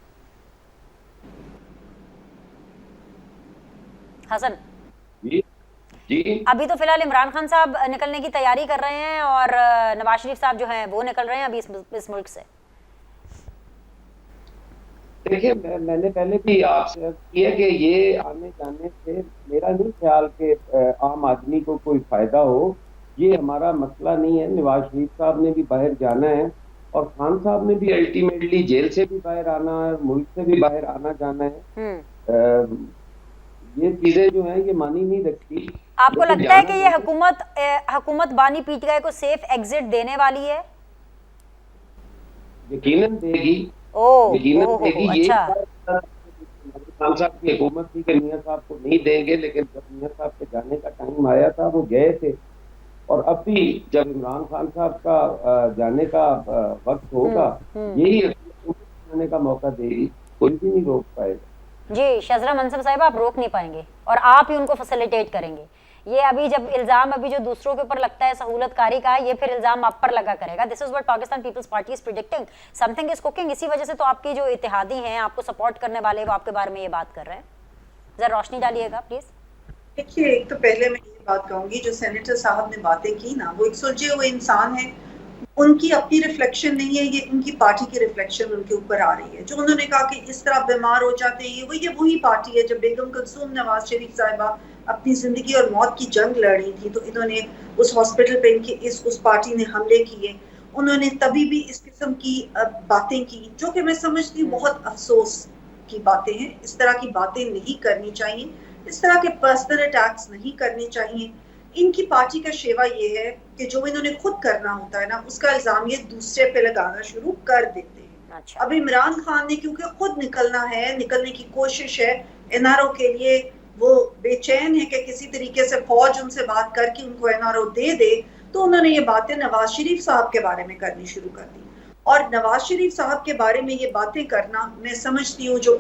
हसन जी जी। अभी तो फिलहाल इमरान खान साहब निकलने की तैयारी कर रहे हैं और नवाज शरीफ साहब जो हैं वो निकल रहे हैं अभी इस मुल्क से। देखिए, मैंने पहले भी आपसे अर्ज किया कि ये आने जाने से मेरा नहीं ख्याल कि आम आदमी को कोई फायदा हो। ये हमारा मसला नहीं है। नवाज शरीफ साहब ने भी बाहर जाना है और खान साहब ने भी अल्टीमेटली जेल से भी बाहर आना है, मुल्क से भी बाहर आना जाना है। ये चीजें जो है ये मानी नहीं रखती। आपको लगता है कि ये हुकूमत बानी पीटीआई को सेफ एग्जिट देने वाली है? यकीनन देगी, यकीनन देगी। ये खान साहब की हुकूमत थी कि मियां साहब को नहीं देंगे, लेकिन जब मियां साहब के जाने का टाइम आया था वो गए थे। और अब भी जब इमरान खान साहब का जाने का वक्त होगा, यही जाने का मौका देगी, कोई भी नहीं रोक पाएगा। जी शजरा मंसब साहिब, आप रोक नहीं पाएंगे और आप ही उनको फैसिलिटेट करेंगे। ये अभी जब इल्जाम अभी जो दूसरों के ऊपर लगता है सहूलतकारी का, ये फिर इल्जाम आप पर लगा करेगा। This is what Pakistan Peoples Party is predicting, something is cooking. इसी वजह से तो आपकी जो इत्तेहादी हैं, आपको सपोर्ट करने वाले, वो आपके बारे में ये बात कर रहे हैं। जरा रोशनी डालिएगा प्लीज। देखिए, एक तो पहले मैं ये बात कहूंगी, जो सेनेटर साहब ने बातें की ना, वो एक सुलझे हुए इंसान है। उनकी अपनी रिफ्लेक्शन नहीं है, ये उनकी पार्टी की रिफ्लेक्शन उनके ऊपर आ रही है। जो उन्होंने कहा कि इस तरह बीमार हो जाते हैं, ये वही पार्टी है जब बेगम कुलसूम नवाज शरीफ साहिबा अपनी जिंदगी और मौत की जंग लड़ी थी, तो इन्होंने उस हॉस्पिटल पे इनकी उस पार्टी ने हमले किए, उन्होंने तभी भी इस किस्म की बातें की, जो कि मैं समझती हूँ बहुत अफसोस की बातें हैं। इस तरह की बातें नहीं करनी चाहिए, इस तरह के पर्सनल अटैक्स नहीं करने चाहिए। इनकी पार्टी का शेवा ये है कि जो इन्होंने खुद करना होता है ना, उसका इल्जाम ये दूसरे पे लगाना शुरू कर देते हैं। अच्छा। अब इमरान खान ने क्योंकि खुद निकलना है, निकलने की कोशिश है एनआरओ के लिए, वो बेचैन है कि किसी तरीके से फौज उनसे बात करके उनको एनआरओ दे दे, तो उन्होंने ये बातें नवाज शरीफ साहब के बारे में करनी शुरू कर दी। और नवाज शरीफ साहब के बारे में ये बातें करना, मैं समझती हूँ जो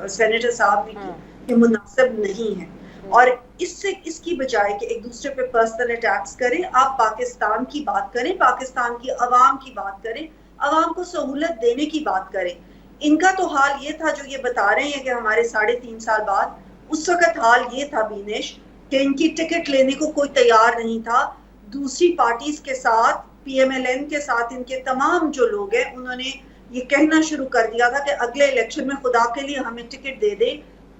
सेनेटर साहब ने की, ये मुनासिब नहीं है। और इससे इसकी बजाय कि एक दूसरे पे पर्सनल अटैक्स करें, आप पाकिस्तान की बात करें, पाकिस्तान की अवाम की बात करें, अवाम को सहूलत देने की बात करें। इनका तो हाल ये था, जो ये बता रहे हैं कि हमारे 3.5 साल बाद, उस वक्त हाल ये था बीनेश कि इनकी टिकट लेने को कोई तैयार नहीं था। दूसरी पार्टीज के साथ, पीएमएलएन के साथ, इनके तमाम जो लोग हैं, उन्होंने ये कहना शुरू कर दिया था कि अगले इलेक्शन में खुदा के लिए हमें टिकट दे दे।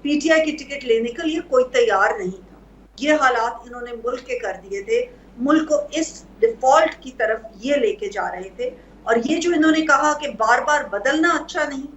पीटीआई की टिकट लेने के लिए कोई तैयार नहीं था। ये हालात इन्होंने मुल्क के कर दिए थे, मुल्क को इस डिफॉल्ट की तरफ ये लेके जा रहे थे। और ये जो इन्होंने कहा कि बार बार बदलना अच्छा नहीं,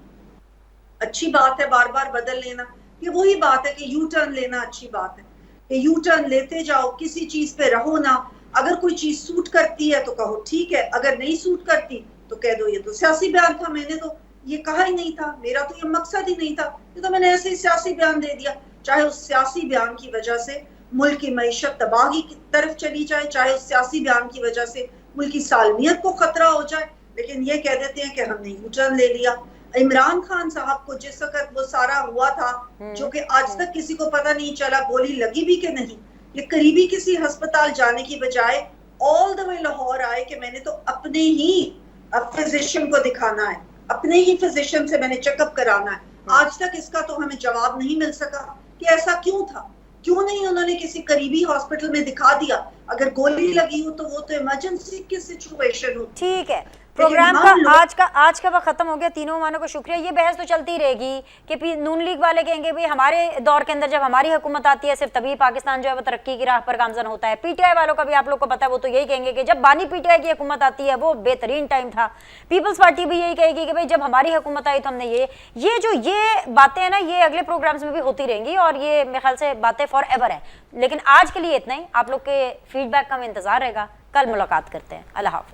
अच्छी बात है बार बार बदल लेना, ये वही बात है कि यू टर्न लेना अच्छी बात है, कि यू टर्न लेते जाओ, किसी चीज पे रहो ना। अगर कोई चीज सूट करती है तो कहो ठीक है, अगर नहीं सूट करती तो कह दो ये तो सियासी बयान था, मैंने तो ये कहा ही नहीं था, मेरा तो ये मकसद ही नहीं था, ये तो मैंने ऐसे ही सियासी बयान दे दिया। चाहे उस सियासी बयान की वजह से मुल्क की मईशत तबाही की तरफ चली जाए, चाहे उस सियासी बयान की वजह से मुल्क की सालमियत को खतरा हो जाए, लेकिन ये कह देते हैं कि हमने यू टर्न ले लिया। इमरान खान साहब को जिस वक्त वो सारा हुआ था, जो कि आज तक किसी को पता नहीं चला गोली लगी भी कि नहीं, ये करीबी किसी अस्पताल जाने की बजाय ऑल द वे लाहौर आए कि मैंने तो अपने ही फिजिशियन को दिखाना है, अपने ही फिजिशियन से मैंने चेकअप कराना है। आज तक इसका तो हमें जवाब नहीं मिल सका कि ऐसा क्यों था, क्यों नहीं उन्होंने किसी करीबी हॉस्पिटल में दिखा दिया। अगर गोली लगी हो तो वो तो इमरजेंसी की सिचुएशन हो। ठीक है, प्रोग्राम का आज का वक्त खत्म हो गया। तीनों मानों को शुक्रिया। ये बहस तो चलती रहेगी कि नून लीग वाले कहेंगे भाई हमारे दौर के अंदर जब हमारी हुकूमत आती है सिर्फ तभी पाकिस्तान जो है वो तरक्की की राह पर गामजन होता है। पीटीआई वालों का भी आप लोग को पता है, वो तो यही कहेंगे कि जब बानी पीटीआई की हुकूमत आती है वो बेहतरीन टाइम था। पीपल्स पार्टी भी यही कहेगी कि भाई जब हमारी हुकूमत आई तो हमने ये बातें हैं ना, ये अगले प्रोग्राम्स में भी होती रहेंगी और ये मेरे ख्याल से बातें फॉर एवर है। लेकिन आज के लिए इतना ही। आप लोग के फीडबैक का हमें इंतजार रहेगा। कल मुलाकात करते हैं। अल्लाह हाफ़िज़।